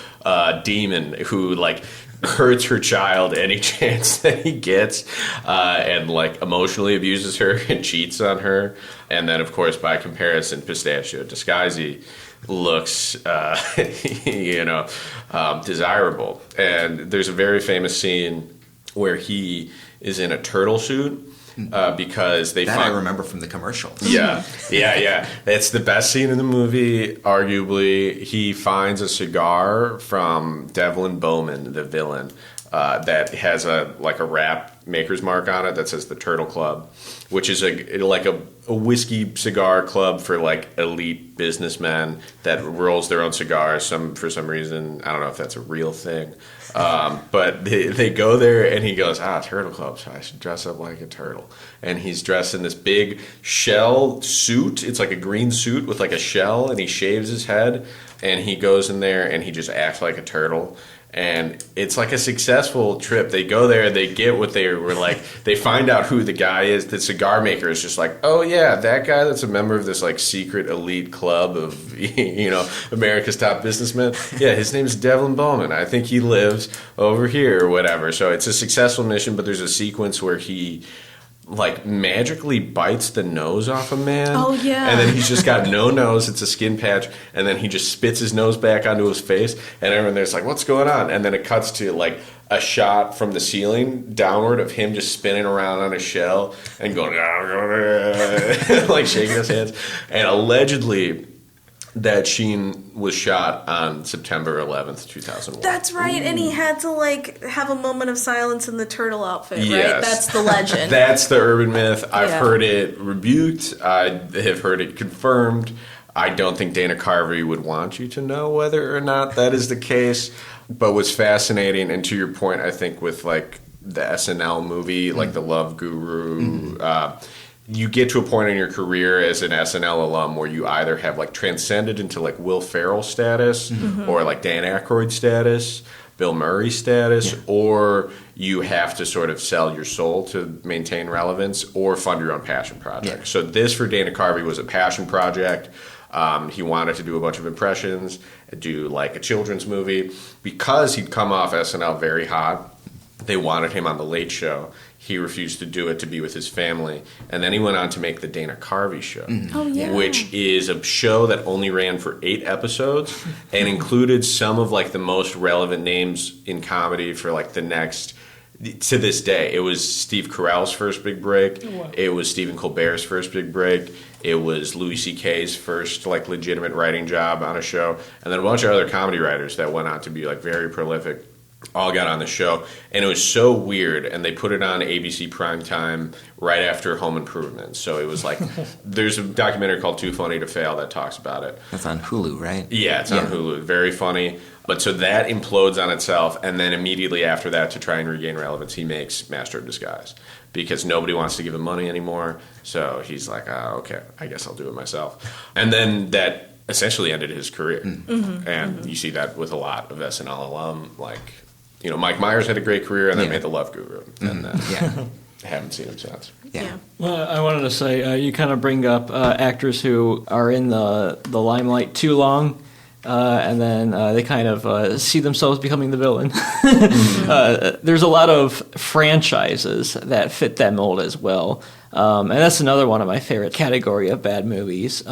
demon who like hurts her child any chance that he gets, and like emotionally abuses her and cheats on her. And then, of course, by comparison, Pistachio Disguisey looks, desirable. And there's a very famous scene where he is in a turtle suit. Because they I remember from the commercials. Yeah. It's the best scene in the movie, arguably. He finds a cigar from Devlin Bowman, the villain, that has a wrap maker's mark on it that says the Turtle Club, which is a whiskey cigar club for like elite businessmen that rolls their own cigars. For some reason, I don't know if that's a real thing. But they go there, and he goes, Turtle Club, so I should dress up like a turtle. And he's dressed in this big shell suit. It's like a green suit with like a shell, and he shaves his head, and he goes in there, and he just acts like a turtle. And it's like a successful trip. They go there, they get what they were like. They find out who the guy is. The cigar maker is just like, oh yeah, that guy that's a member of this like secret elite club of America's top businessmen. Yeah, his name's Devlin Bowman. I think he lives over here or whatever. So it's a successful mission, but there's a sequence where he like magically bites the nose off a man. Oh, yeah. And then he's just got no nose. It's a skin patch. And then he just spits his nose back onto his face. And everyone there's like, what's going on? And then it cuts to like a shot from the ceiling downward of him just spinning around on a shell and going, like shaking his hands. And allegedly, that scene was shot on September 11th, 2001. That's right, and he had to like have a moment of silence in the turtle outfit, right? Yes. That's the legend. That's the urban myth. I've heard it rebuked. I have heard it confirmed. I don't think Dana Carvey would want you to know whether or not that is the case. But what's fascinating, and to your point, I think with like the SNL movie, like The Love Guru, you get to a point in your career as an SNL alum where you either have like transcended into like Will Ferrell status or like Dan Aykroyd status, Bill Murray status, or you have to sort of sell your soul to maintain relevance or fund your own passion project. So this for Dana Carvey was a passion project. He wanted to do a bunch of impressions, do like a children's movie. Because he'd come off SNL very hot, they wanted him on The Late Show. He refused to do it to be with his family. And then he went on to make The Dana Carvey Show, which is a show that only ran for 8 episodes and included some of like the most relevant names in comedy for like the next, to this day. It was Steve Carell's first big break. Oh, wow. It was Stephen Colbert's first big break. It was Louis C.K.'s first like legitimate writing job on a show. And then a bunch of other comedy writers that went on to be like very prolific all got on the show, and it was so weird, and they put it on ABC primetime right after Home Improvement. So it was like, there's a documentary called Too Funny to Fail that talks about it. That's on Hulu, right? Yeah, it's on Hulu. Very funny. But so that implodes on itself, and then immediately after that, to try and regain relevance, he makes Master of Disguise, because nobody wants to give him money anymore. So he's like, okay, I guess I'll do it myself. And then that essentially ended his career. And you see that with a lot of SNL alum, like, Mike Myers had a great career and then made The Love Guru. And then haven't seen him since. Yeah. Well, I wanted to say, you kind of bring up actors who are in the limelight too long, and then they kind of see themselves becoming the villain. There's a lot of franchises that fit that mold as well. And that's another one of my favorite category of bad movies.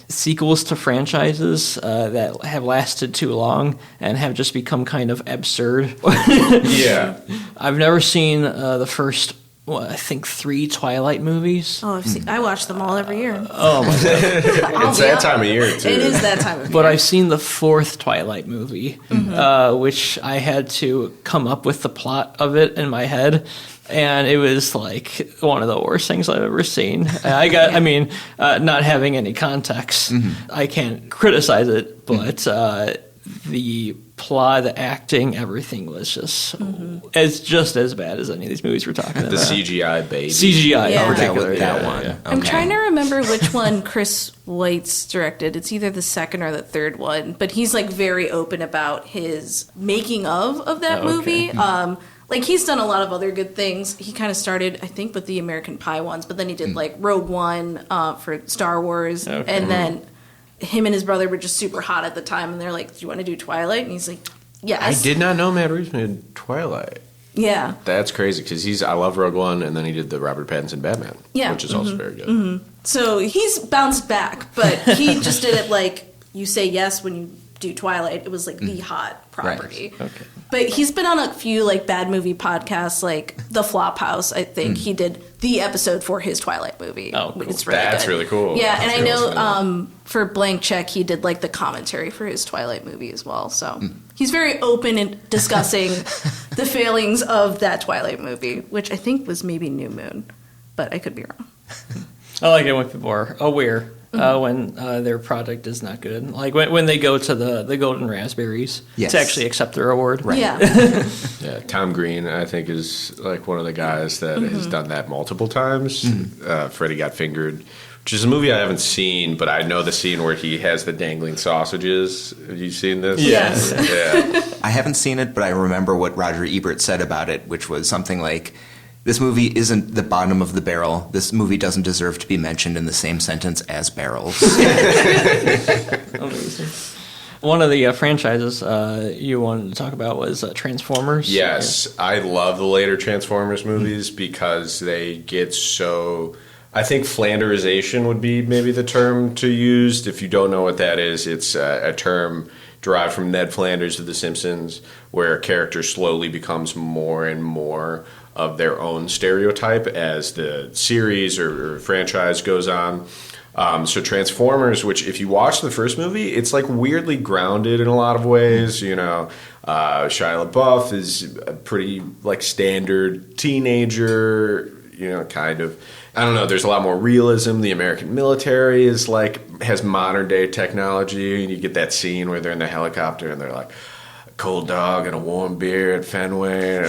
Sequels to franchises that have lasted too long and have just become kind of absurd. Yeah. I've never seen the first, I think 3 Twilight movies. Oh, I watch them all every year. Oh, my God. It's that time of year, too. It is that time of year. But I've seen the 4th Twilight movie, which I had to come up with the plot of it in my head. And it was like one of the worst things I've ever seen. Not having any context, I can't criticize it, but the plot, the acting, everything was just it's just as bad as any of these movies we're talking about. The CGI baby. CGI in particular. That one. Yeah. Okay. I'm trying to remember which one Chris Weitz directed. It's either the second or the third one, but he's like very open about his making of that movie. Like, he's done a lot of other good things. He kind of started, I think, with the American Pie ones, but then he did, like, Rogue One for Star Wars. Okay. And then him and his brother were just super hot at the time, and they're like, do you want to do Twilight? And he's like, Yes. I did not know Matt Reeves made Twilight. Yeah. That's crazy because I love Rogue One, and then he did the Robert Pattinson Batman, which is also very good. Mm-hmm. So he's bounced back, but he just did it like you say yes when you do Twilight. It was like the hot property. Right. Okay. But he's been on a few like bad movie podcasts, like The Flophouse. I think he did the episode for his Twilight movie. Oh, cool. It's really That's good. really cool. Yeah, and I know for Blank Check he did like the commentary for his Twilight movie as well. So he's very open in discussing the failings of that Twilight movie, which I think was maybe New Moon, but I could be wrong. I like it when people are aware when their product is not good. Like when they go to the Golden Raspberries to actually accept their award. Right. Yeah. Yeah, Tom Green, I think, is like one of the guys that has done that multiple times. Freddie Got Fingered, which is a movie I haven't seen, but I know the scene where he has the dangling sausages. Have you seen this? Yes. Yeah. I haven't seen it, but I remember what Roger Ebert said about it, which was something like, this movie isn't the bottom of the barrel. This movie doesn't deserve to be mentioned in the same sentence as barrels. Amazing. One of the franchises you wanted to talk about was Transformers. Yes, I love the later Transformers movies because they get so... I think Flanderization would be maybe the term to use. If you don't know what that is, it's a term derived from Ned Flanders of The Simpsons, where a character slowly becomes more and more of their own stereotype as the series or franchise goes on. So Transformers, which if you watch the first movie, it's like weirdly grounded in a lot of ways. You know, Shia LaBeouf is a pretty like standard teenager, you know, kind of. I don't know, there's a lot more realism. The American military is like, has modern day technology. And you get that scene where they're in the helicopter and they're like, cold dog and a warm beer at Fenway and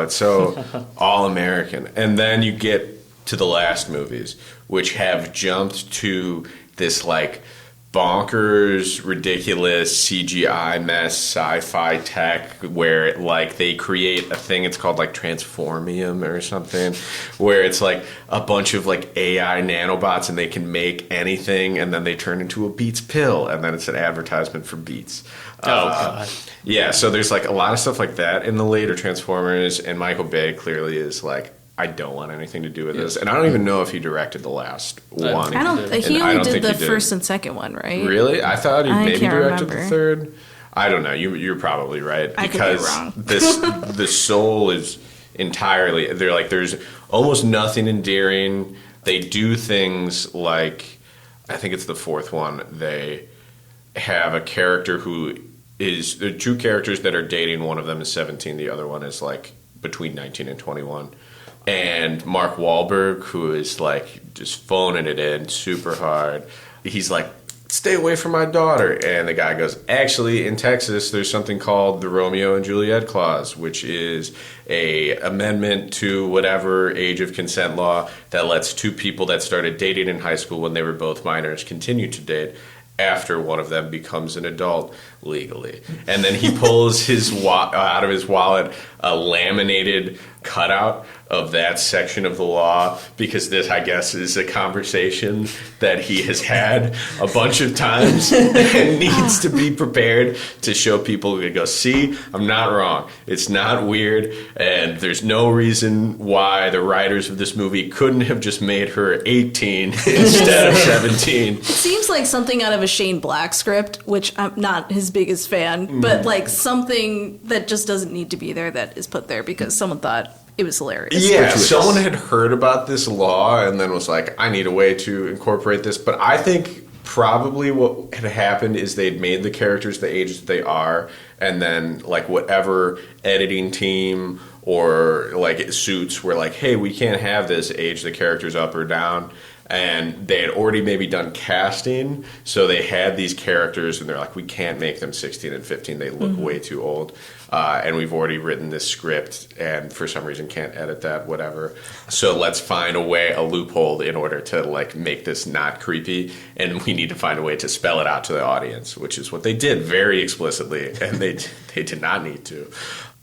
it's so all American. And then you get to the last movies, which have jumped to this like bonkers, ridiculous CGI mess, sci-fi tech, where like they create a thing. It's called like Transformium or something, where it's like a bunch of like AI nanobots and they can make anything, and then they turn into a Beats pill, and then it's an advertisement for Beats. God. Yeah, so there's like a lot of stuff like that in the later Transformers, and Michael Bay clearly is like, I don't want anything to do with this. And I don't even know if he directed the last one. He only did the first and second one, right? Really? I thought he maybe directed remember. the third. I don't know. You're probably right. I could be wrong. The soul is entirely... They're like, there's almost nothing endearing. They do things like... I think it's the fourth one. They have a character who is... There are two characters that are dating. One of them is 17. The other one is like between 19 and 21. And Mark Wahlberg, who is like just phoning it in super hard, he's like, stay away from my daughter. And the guy goes, actually, in Texas, there's something called the Romeo and Juliet Clause, which is a amendment to whatever age of consent law that lets two people that started dating in high school when they were both minors continue to date after one of them becomes an adult legally. And then he pulls out of his wallet a laminated cutout of that section of the law, because this, I guess, is a conversation that he has had a bunch of times and needs to be prepared to show people who go, see, I'm not wrong. It's not weird, and there's no reason why the writers of this movie couldn't have just made her 18 instead of 17. It seems like something out of a Shane Black script, which I'm not his biggest fan, but like something that just doesn't need to be there that is put there because someone thought it was hilarious. Yeah, someone had heard about this law and then was like, I need a way to incorporate this. But I think probably what had happened is they'd made the characters the age that they are, and then like whatever editing team or like Suits were like, hey, we can't have this age the characters up or down. And they had already maybe done casting, so they had these characters, and they're like, we can't make them 16 and 15. They look way too old. And we've already written this script, and for some reason can't edit that, whatever. So let's find a loophole in order to like make this not creepy, and we need to find a way to spell it out to the audience, which is what they did very explicitly, and they did not need to.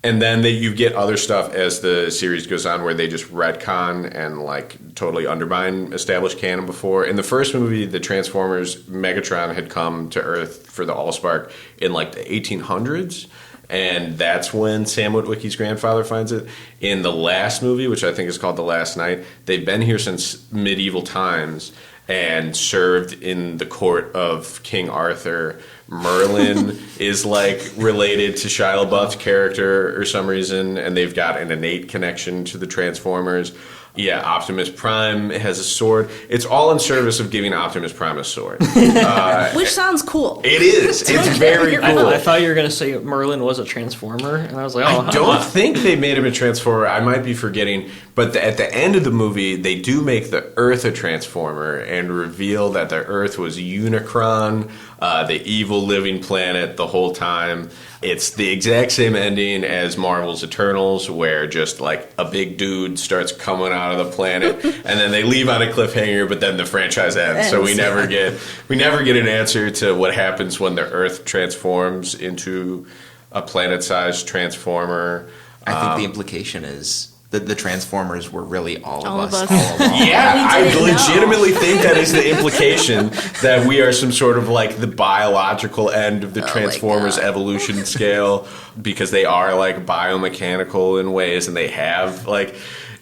And then you get other stuff as the series goes on where they just retcon and like totally undermine established canon before. In the first movie, the Transformers, Megatron had come to Earth for the Allspark in like the 1800s. and that's when Sam Witwicky's grandfather finds it. In the last movie, which I think is called The Last Night, they've been here since medieval times and served in the court of King Arthur. Merlin is like related to Shia LaBeouf's character or some reason, and they've got an innate connection to the Transformers. Yeah, Optimus Prime has a sword. It's all in service of giving Optimus Prime a sword. Which sounds cool. It is. It's very cool. I thought you were going to say Merlin was a Transformer, and I was like, oh, I don't think they made him a Transformer. I might be forgetting. But at the end of the movie, they do make the Earth a Transformer and reveal that the Earth was Unicron, the evil living planet the whole time. It's the exact same ending as Marvel's Eternals, where just like a big dude starts coming out of the planet, and then they leave on a cliffhanger. But then the franchise ends, so we never get an answer to what happens when the Earth transforms into a planet-sized Transformer. I think the implication is that the Transformers were really all of us. All along. Yeah, I legitimately think that is the implication, that we are some sort of like the biological end of the Transformers evolution scale, because they are like biomechanical in ways, and they have like...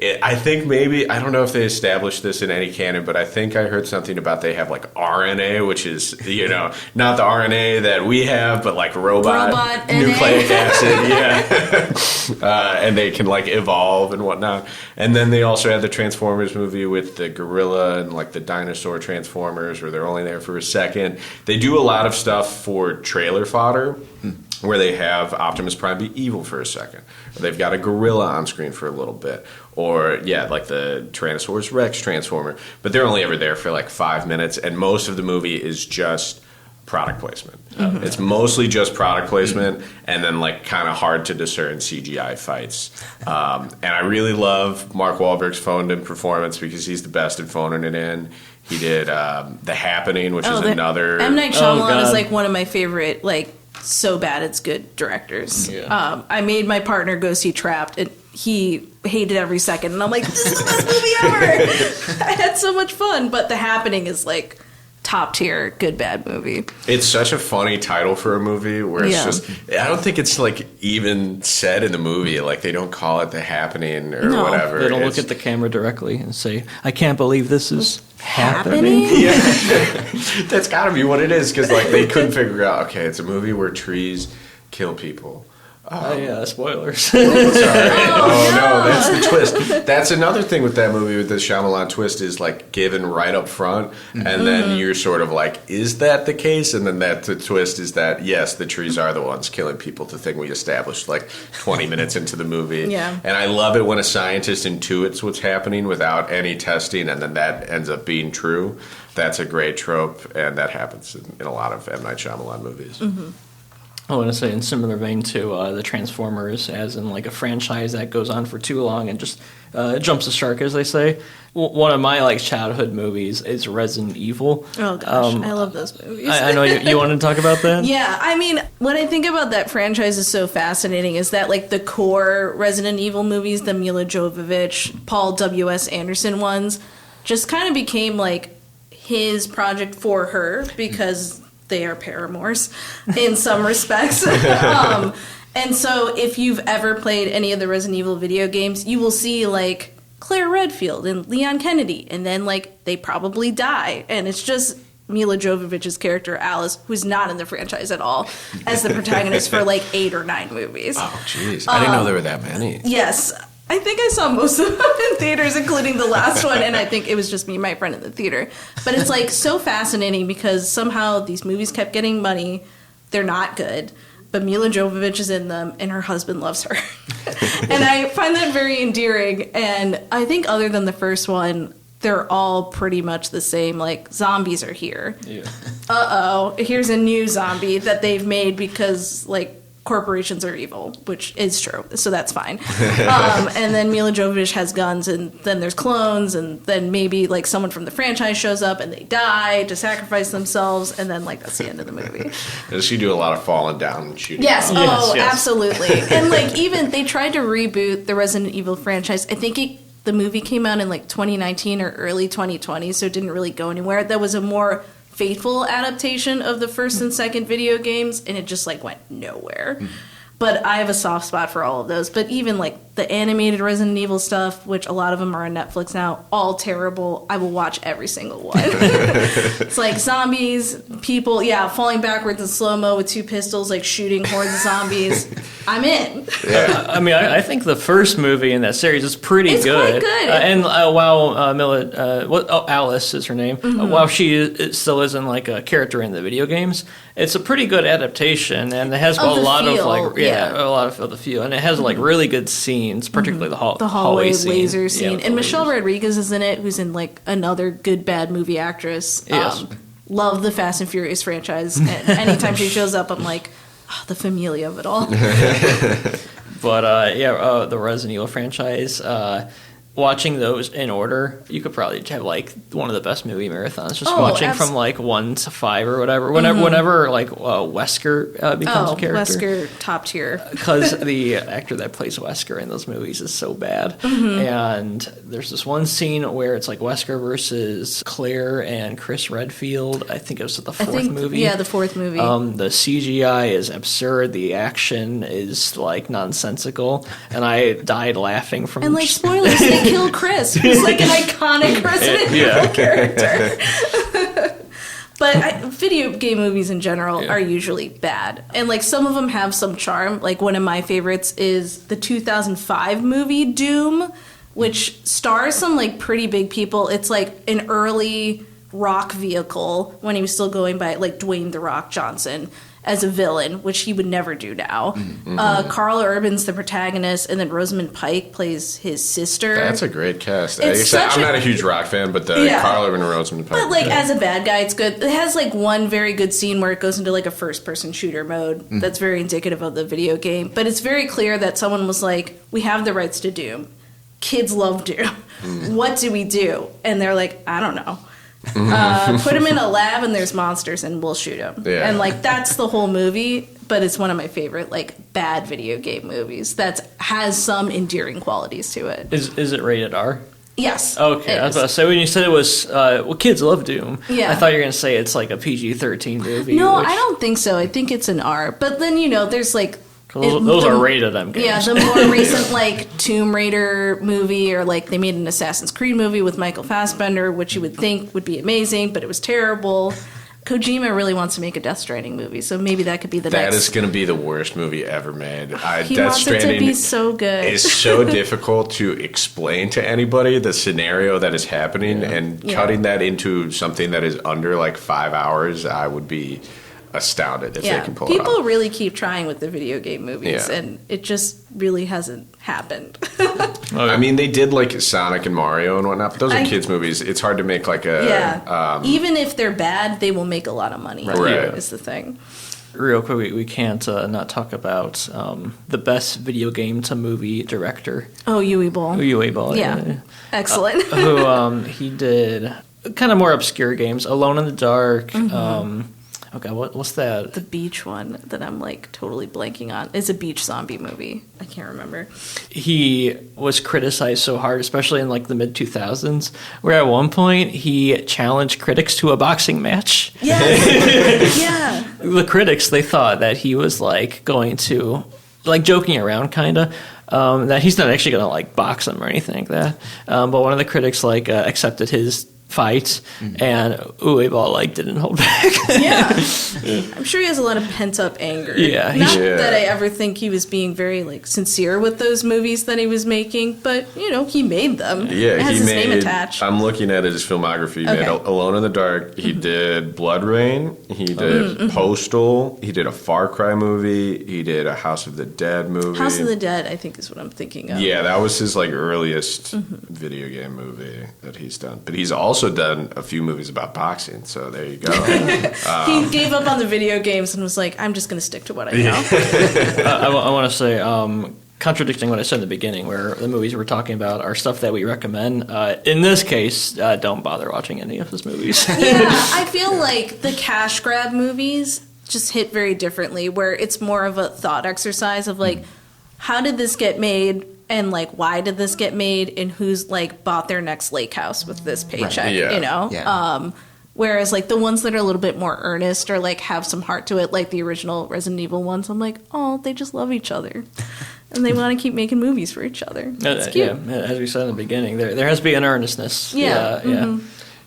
I think maybe, I don't know if they established this in any canon, but I think I heard something about they have like RNA, which is, not the RNA that we have, but like robot nucleic acid, yeah. And they can like evolve and whatnot. And then they also had the Transformers movie with the gorilla and like the dinosaur Transformers, where they're only there for a second. They do a lot of stuff for trailer fodder, where they have Optimus Prime be evil for a second. Or they've got a gorilla on screen for a little bit. Or, like the Tyrannosaurus Rex Transformer. But they're only ever there for like 5 minutes, and most of the movie is just product placement. Mm-hmm. It's mostly just product placement, and then like kind of hard to discern CGI fights. And I really love Mark Wahlberg's phoned-in performance, because he's the best at phoning it in. He did The Happening, which is another... M. Night Shyamalan is like one of my favorite, like, so bad it's good directors. Yeah. I made my partner go see Trapped, and he hated every second, and I'm like, this is the best movie ever. I had so much fun. But The Happening is like top tier good bad movie. It's such a funny title for a movie, where it's just, I don't think it's like even said in the movie, like they don't call it The Happening or whatever. They don't look at the camera directly and say, I can't believe this is happening. Yeah. That's gotta be what it is, because like they couldn't figure out, okay, it's a movie where trees kill people. Spoilers. Sorry. No, that's the twist. That's another thing with that movie, with the Shyamalan twist, is like given right up front, and then you're sort of like, is that the case? And then the twist is that, yes, the trees are the ones killing people, the thing we established like 20 minutes into the movie. Yeah. And I love it when a scientist intuits what's happening without any testing, and then that ends up being true. That's a great trope, and that happens in a lot of M. Night Shyamalan movies. Mm-hmm. I want to say in similar vein to the Transformers, as in like a franchise that goes on for too long and just jumps the shark, as they say. One of my like childhood movies is Resident Evil. Oh gosh, I love those movies. I know you want to talk about that. Yeah, I mean, what I think about that franchise is so fascinating is that like the core Resident Evil movies, the Mila Jovovich, Paul W.S. Anderson ones, just kind of became like his project for her, because they are paramours in some respects. And so if you've ever played any of the Resident Evil video games, you will see like Claire Redfield and Leon Kennedy, and then like they probably die, and it's just Mila Jovovich's character Alice, who's not in the franchise at all, as the protagonist for like 8 or 9 movies. Oh jeez, I didn't know there were that many. Yes, I think I saw most of them in theaters, including the last one, and I think it was just me and my friend in the theater. But it's like so fascinating, because somehow these movies kept getting money. They're not good, but Mila Jovovich is in them, and her husband loves her. And I find that very endearing. And I think other than the first one, they're all pretty much the same. Like, zombies are here. Yeah. Uh-oh, here's a new zombie that they've made because, like, corporations are evil, which is true, so that's fine. And then Mila Jovovich has guns, and then there's clones, and then maybe like someone from the franchise shows up and they die to sacrifice themselves, and then like that's the end of the movie. Does she do a lot of falling down and shooting? Yes, yes. Absolutely. And like even they tried to reboot the Resident Evil franchise. I think the movie came out in like 2019 or early 2020, so it didn't really go anywhere. That was a more faithful adaptation of the first and second video games, and it just like went nowhere. But I have a soft spot for all of those. But even like the animated Resident Evil stuff, which a lot of them are on Netflix now, all terrible. I will watch every single one. It's like zombies, people, falling backwards in slow-mo with 2 pistols, like shooting hordes of zombies. I'm in. Yeah. I mean, I think the first movie in that series is pretty It's good. quite good. And while Alice is her name, while she still isn't like a character in the video games, it's a pretty good adaptation, and it has a lot of the feel, and it has like really good scenes, particularly the hallway scene. laser scene, Yeah, and Michelle Rodriguez is in it, who's in like another good bad movie actress. Yes. Love the Fast and Furious franchise, and anytime she shows up, I'm like, the familia of it all. But the Resident Evil franchise. Watching those in order, you could probably have like one of the best movie marathons. Just watching from like 1 to 5 or whatever. Whenever like Wesker becomes a character. Wesker top tier. Because the actor that plays Wesker in those movies is so bad. And there's this one scene where it's like Wesker versus Claire and Chris Redfield. I think it was the fourth movie. Yeah, the 4th movie. The CGI is absurd. The action is like nonsensical, and I died laughing from. And like spoilers, they kill Chris, who's like an iconic Resident Evil character. But video game movies in general are usually bad. And like some of them have some charm. Like one of my favorites is the 2005 movie Doom, which stars some like pretty big people. It's like an early Rock vehicle when he was still going by like Dwayne The Rock Johnson as a villain, which he would never do now. Carl Urban's the protagonist, and then Rosamund Pike plays his sister. That's a great cast. I'm not a huge Rock fan, but Carl Urban and Rosamund Pike. But like as a bad guy, it's good. It has like one very good scene where it goes into like a first-person shooter mode that's very indicative of the video game. But it's very clear that someone was like, we have the rights to Doom. Kids love Doom. What do we do? And they're like, I don't know. Put him in a lab and there's monsters and we'll shoot him. And like that's the whole movie, but it's one of my favorite like bad video game movies that has some endearing qualities to it. Is it rated R? Yes. Okay, I was about to say, when you said it was, kids love Doom. Yeah. I thought you were going to say it's like a PG-13 movie. No, I don't think so. I think it's an R. But then, there's like... Those are rated M games. Yeah, the more recent like Tomb Raider movie, or like they made an Assassin's Creed movie with Michael Fassbender, which you would think would be amazing, but it was terrible. Kojima really wants to make a Death Stranding movie, so maybe that could be the next. That is going to be the worst movie ever made. He Death wants Stranding it to be so good. It's so difficult to explain to anybody the scenario that is happening, and cutting that into something that is under like 5 hours, I would be astounded if they can pull it off. People really keep trying with the video game movies, and it just really hasn't happened. I mean, they did like Sonic and Mario and whatnot, but those are kids' movies. It's hard to make like a... even if they're bad, they will make a lot of money, right. is the thing. Real quick, we can't not talk about the best video game to movie director. Oh, Uwe Boll. Uwe Boll, yeah. Excellent. He did kind of more obscure games. Alone in the Dark, okay, what's that? The beach one that I'm like totally blanking on. It's a beach zombie movie. I can't remember. He was criticized so hard, especially in like the mid 2000s, where at one point he challenged critics to a boxing match. Yes. Yeah. The critics, they thought that he was like going to, like joking around kind of, that he's not actually going to like box him or anything like that. But one of the critics like accepted his fight, and Uwe Boll like didn't hold back. I'm sure he has a lot of pent up anger. Not that I ever think he was being very like sincere with those movies that he was making, but he made them. Yeah, it has he his made. name attached. I'm looking at his filmography. He made Alone in the Dark. He did Blood Rain. He did Postal. He did a Far Cry movie. He did a House of the Dead movie. House of the Dead, I think, is what I'm thinking of. Yeah, that was his like earliest video game movie that he's done. But he's also done a few movies about boxing, so there you go. He gave up on the video games and was like, I'm just going to stick to what I know. I want to say, contradicting what I said in the beginning, where the movies we're talking about are stuff that we recommend. In this case, don't bother watching any of his movies. I feel like the cash grab movies just hit very differently, where it's more of a thought exercise of like, how did this get made? And like, why did this get made? And who's like bought their next lake house with this paycheck? Right. Yeah. Whereas, like, the ones that are a little bit more earnest or, like, have some heart to it, like the original Resident Evil ones, I'm like, oh, they just love each other. And they want to keep making movies for each other. It's cute. Yeah, as we said in the beginning, there has to be an earnestness. Yeah. Yeah.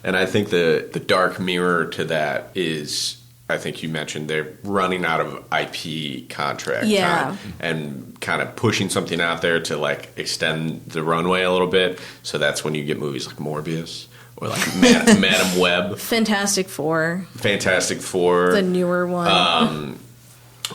And I think the dark mirror to that is, I think you mentioned they're running out of IP contract time and kind of pushing something out there to, like, extend the runway a little bit. So that's when you get movies like Morbius or like Madam Web. Fantastic Four. The newer one.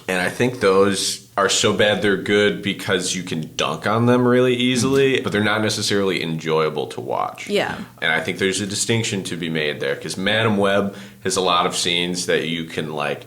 And I think those are so bad they're good because you can dunk on them really easily, but they're not necessarily enjoyable to watch. Yeah. And I think there's a distinction to be made there because Madam Web has a lot of scenes that you can, like,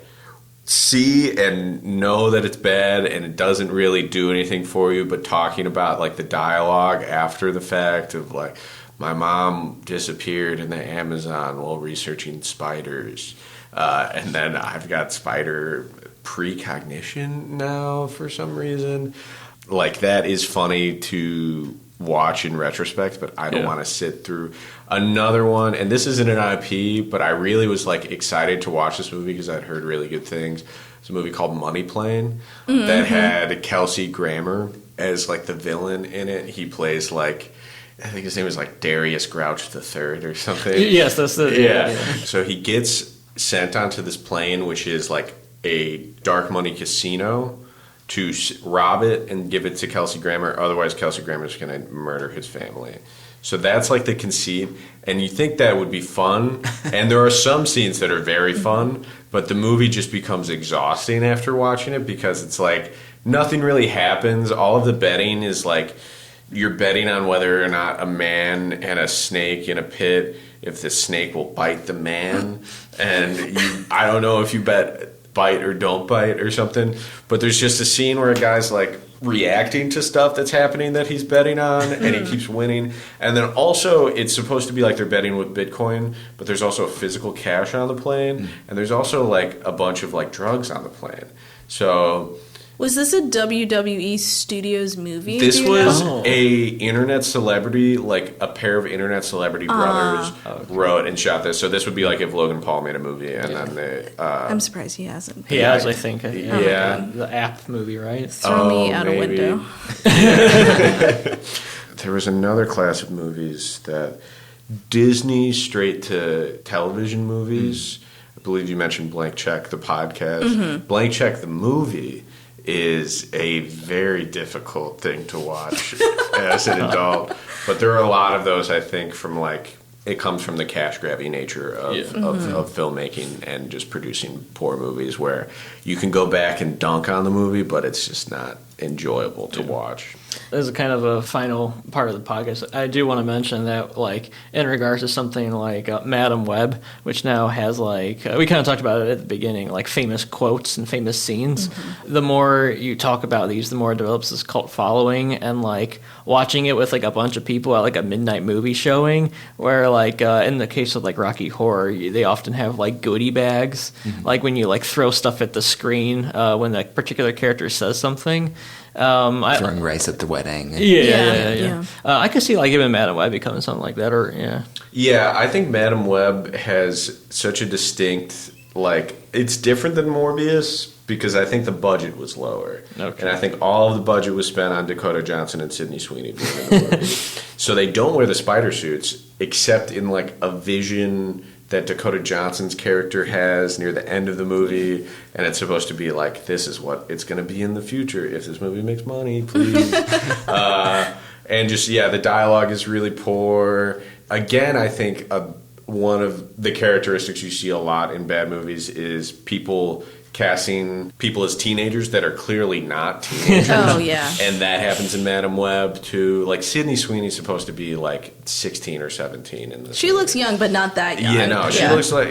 see and know that it's bad and it doesn't really do anything for you, but talking about, like, the dialogue after the fact of, like, my mom disappeared in the Amazon while researching spiders. And then I've got spider precognition now for some reason. Like, that is funny to watch in retrospect, but I don't want to sit through another one. And this isn't an IP, but I really was, like, excited to watch this movie because I'd heard really good things. It's a movie called Money Plane that had Kelsey Grammer as, like, the villain in it. He plays, like, I think his name is, like, Darius Grouch III or something. Yes, that's the... Yeah. So he gets sent onto this plane, which is, like, a dark money casino, to rob it and give it to Kelsey Grammer. Otherwise, Kelsey Grammer is going to murder his family. So that's, like, the conceit. And you think that would be fun. And there are some scenes that are very fun, but the movie just becomes exhausting after watching it because it's, like, nothing really happens. All of the betting is, like, you're betting on whether or not a man and a snake in a pit, if the snake will bite the man. And I don't know if you bite or don't bite or something, but there's just a scene where a guy's, like, reacting to stuff that's happening that he's betting on, and he keeps winning. And then also it's supposed to be like they're betting with Bitcoin, but there's also physical cash on the plane, and there's also, like, a bunch of, like, drugs on the plane. So was this a WWE Studios movie? This was a internet celebrity, like a pair of internet celebrity brothers wrote and shot this. So this would be like if Logan Paul made a movie and then they... I'm surprised he hasn't. He has, I think. Yeah. The app movie, right? Throw me out a window. There was another class of movies that Disney straight to television movies. I believe you mentioned Blank Check, the podcast. Blank Check, the movie, is a very difficult thing to watch as an adult. But there are a lot of those, I think, from, like, it comes from the cash-grabby nature of filmmaking and just producing poor movies where you can go back and dunk on the movie, but it's just not enjoyable to watch. As a kind of a final part of the podcast, I do want to mention that, like, in regards to something like Madam Web, which now has, like, we kind of talked about it at the beginning, like famous quotes and famous scenes. The more you talk about these, the more it develops this cult following, and, like, watching it with, like, a bunch of people at, like, a midnight movie showing, where, like, in the case of, like, Rocky Horror, they often have, like, goodie bags, like when you, like, throw stuff at the screen when a particular character says something. Throwing rice at the wedding. Yeah. I could see, like, even Madam Web becoming something like that, or Yeah, I think Madam Web has such a distinct, like, it's different than Morbius because I think the budget was lower. Okay. And I think all of the budget was spent on Dakota Johnson and Sydney Sweeney being in the movie. So they don't wear the spider suits except in, like, a vision that Dakota Johnson's character has near the end of the movie, and it's supposed to be like, this is what it's going to be in the future if this movie makes money, please. And just, the dialogue is really poor. Again, I think one of the characteristics you see a lot in bad movies is people casting people as teenagers that are clearly not teenagers. Oh, yeah. And that happens in Madam Web, too. Like, Sydney Sweeney's supposed to be, like, 16 or 17 in this She movie. looks young, but not that young. Yeah, no, she looks like,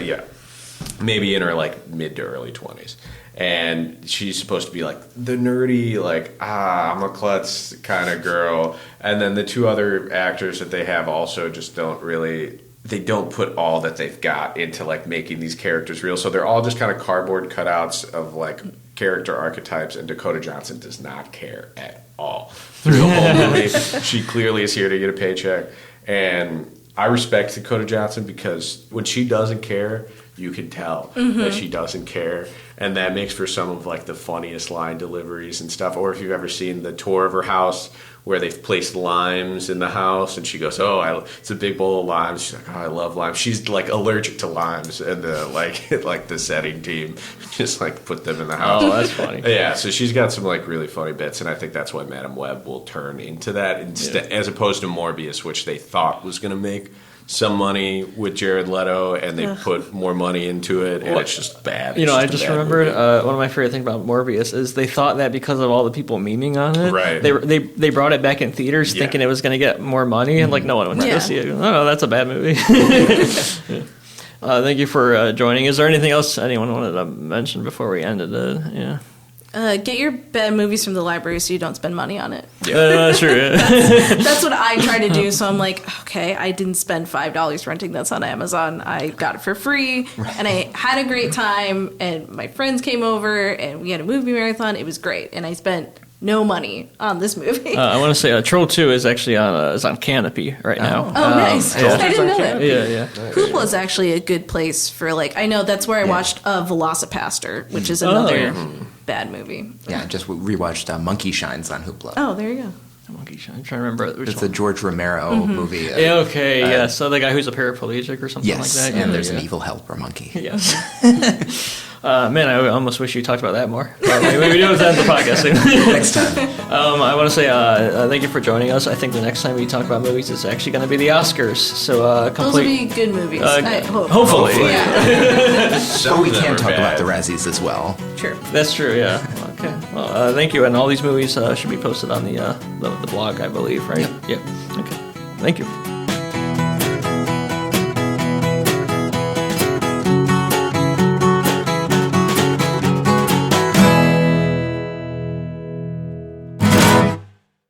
maybe in her, like, mid to early 20s. And she's supposed to be, like, the nerdy, like, I'm a klutz kind of girl. And then the two other actors that they have also just don't really... They don't put all that they've got into, like, making these characters real. So they're all just kind of cardboard cutouts of, like, character archetypes. And Dakota Johnson does not care at all through the whole movie. She clearly is here to get a paycheck. And I respect Dakota Johnson because when she doesn't care, you can tell that she doesn't care. And that makes for some of like the funniest line deliveries and stuff. Or if you've ever seen the tour of her house where they've placed limes in the house and she goes, it's a big bowl of limes. She's like, I love limes. She's like allergic to limes, and the setting team just like put them in the house. Oh, that's funny. Yeah, so she's got some like really funny bits, and I think that's why Madam Web will turn into that as opposed to Morbius, which they thought was going to make some money with Jared Leto, and they put more money into it, and it's just bad. I just remembered one of my favorite things about Morbius is they thought that because of all the people memeing on it, right. they brought it back in theaters thinking it was going to get more money, and like no one went to go see it. No, that's a bad movie. Thank you for joining. Is there anything else anyone wanted to mention before we ended it? Get your bad movies from the library so you don't spend money on it. Yeah, sure. That's what I try to do. So I'm like, okay, I didn't spend $5 renting this on Amazon. I got it for free, and I had a great time. And my friends came over, and we had a movie marathon. It was great, and I spent no money on this movie. I want to say Troll 2 is actually on Canopy right now. Oh, nice. Yeah. I didn't know that. Yeah. Hoopla is actually a good place for, like, I know that's where I watched Velocipaster, which is another bad movie. Yeah, just rewatched Monkey Shines on Hoopla. Oh, there you go. Monkey Shine. I'm trying to remember which It's one. a George Romero movie. So the guy who's a paraplegic or something like that. And there's an evil helper monkey. Yes. Man, I almost wish you talked about that more. But maybe we do it at the end of the podcast. Next time. I want to say thank you for joining us. I think the next time we talk about movies, it's actually going to be the Oscars. So those will be good movies. I hope. Hopefully. Yeah. So we can talk about the Razzies as well. Sure. That's true, yeah. Okay. Well, thank you. And all these movies should be posted on the blog, I believe, right? Yep. Okay. Thank you.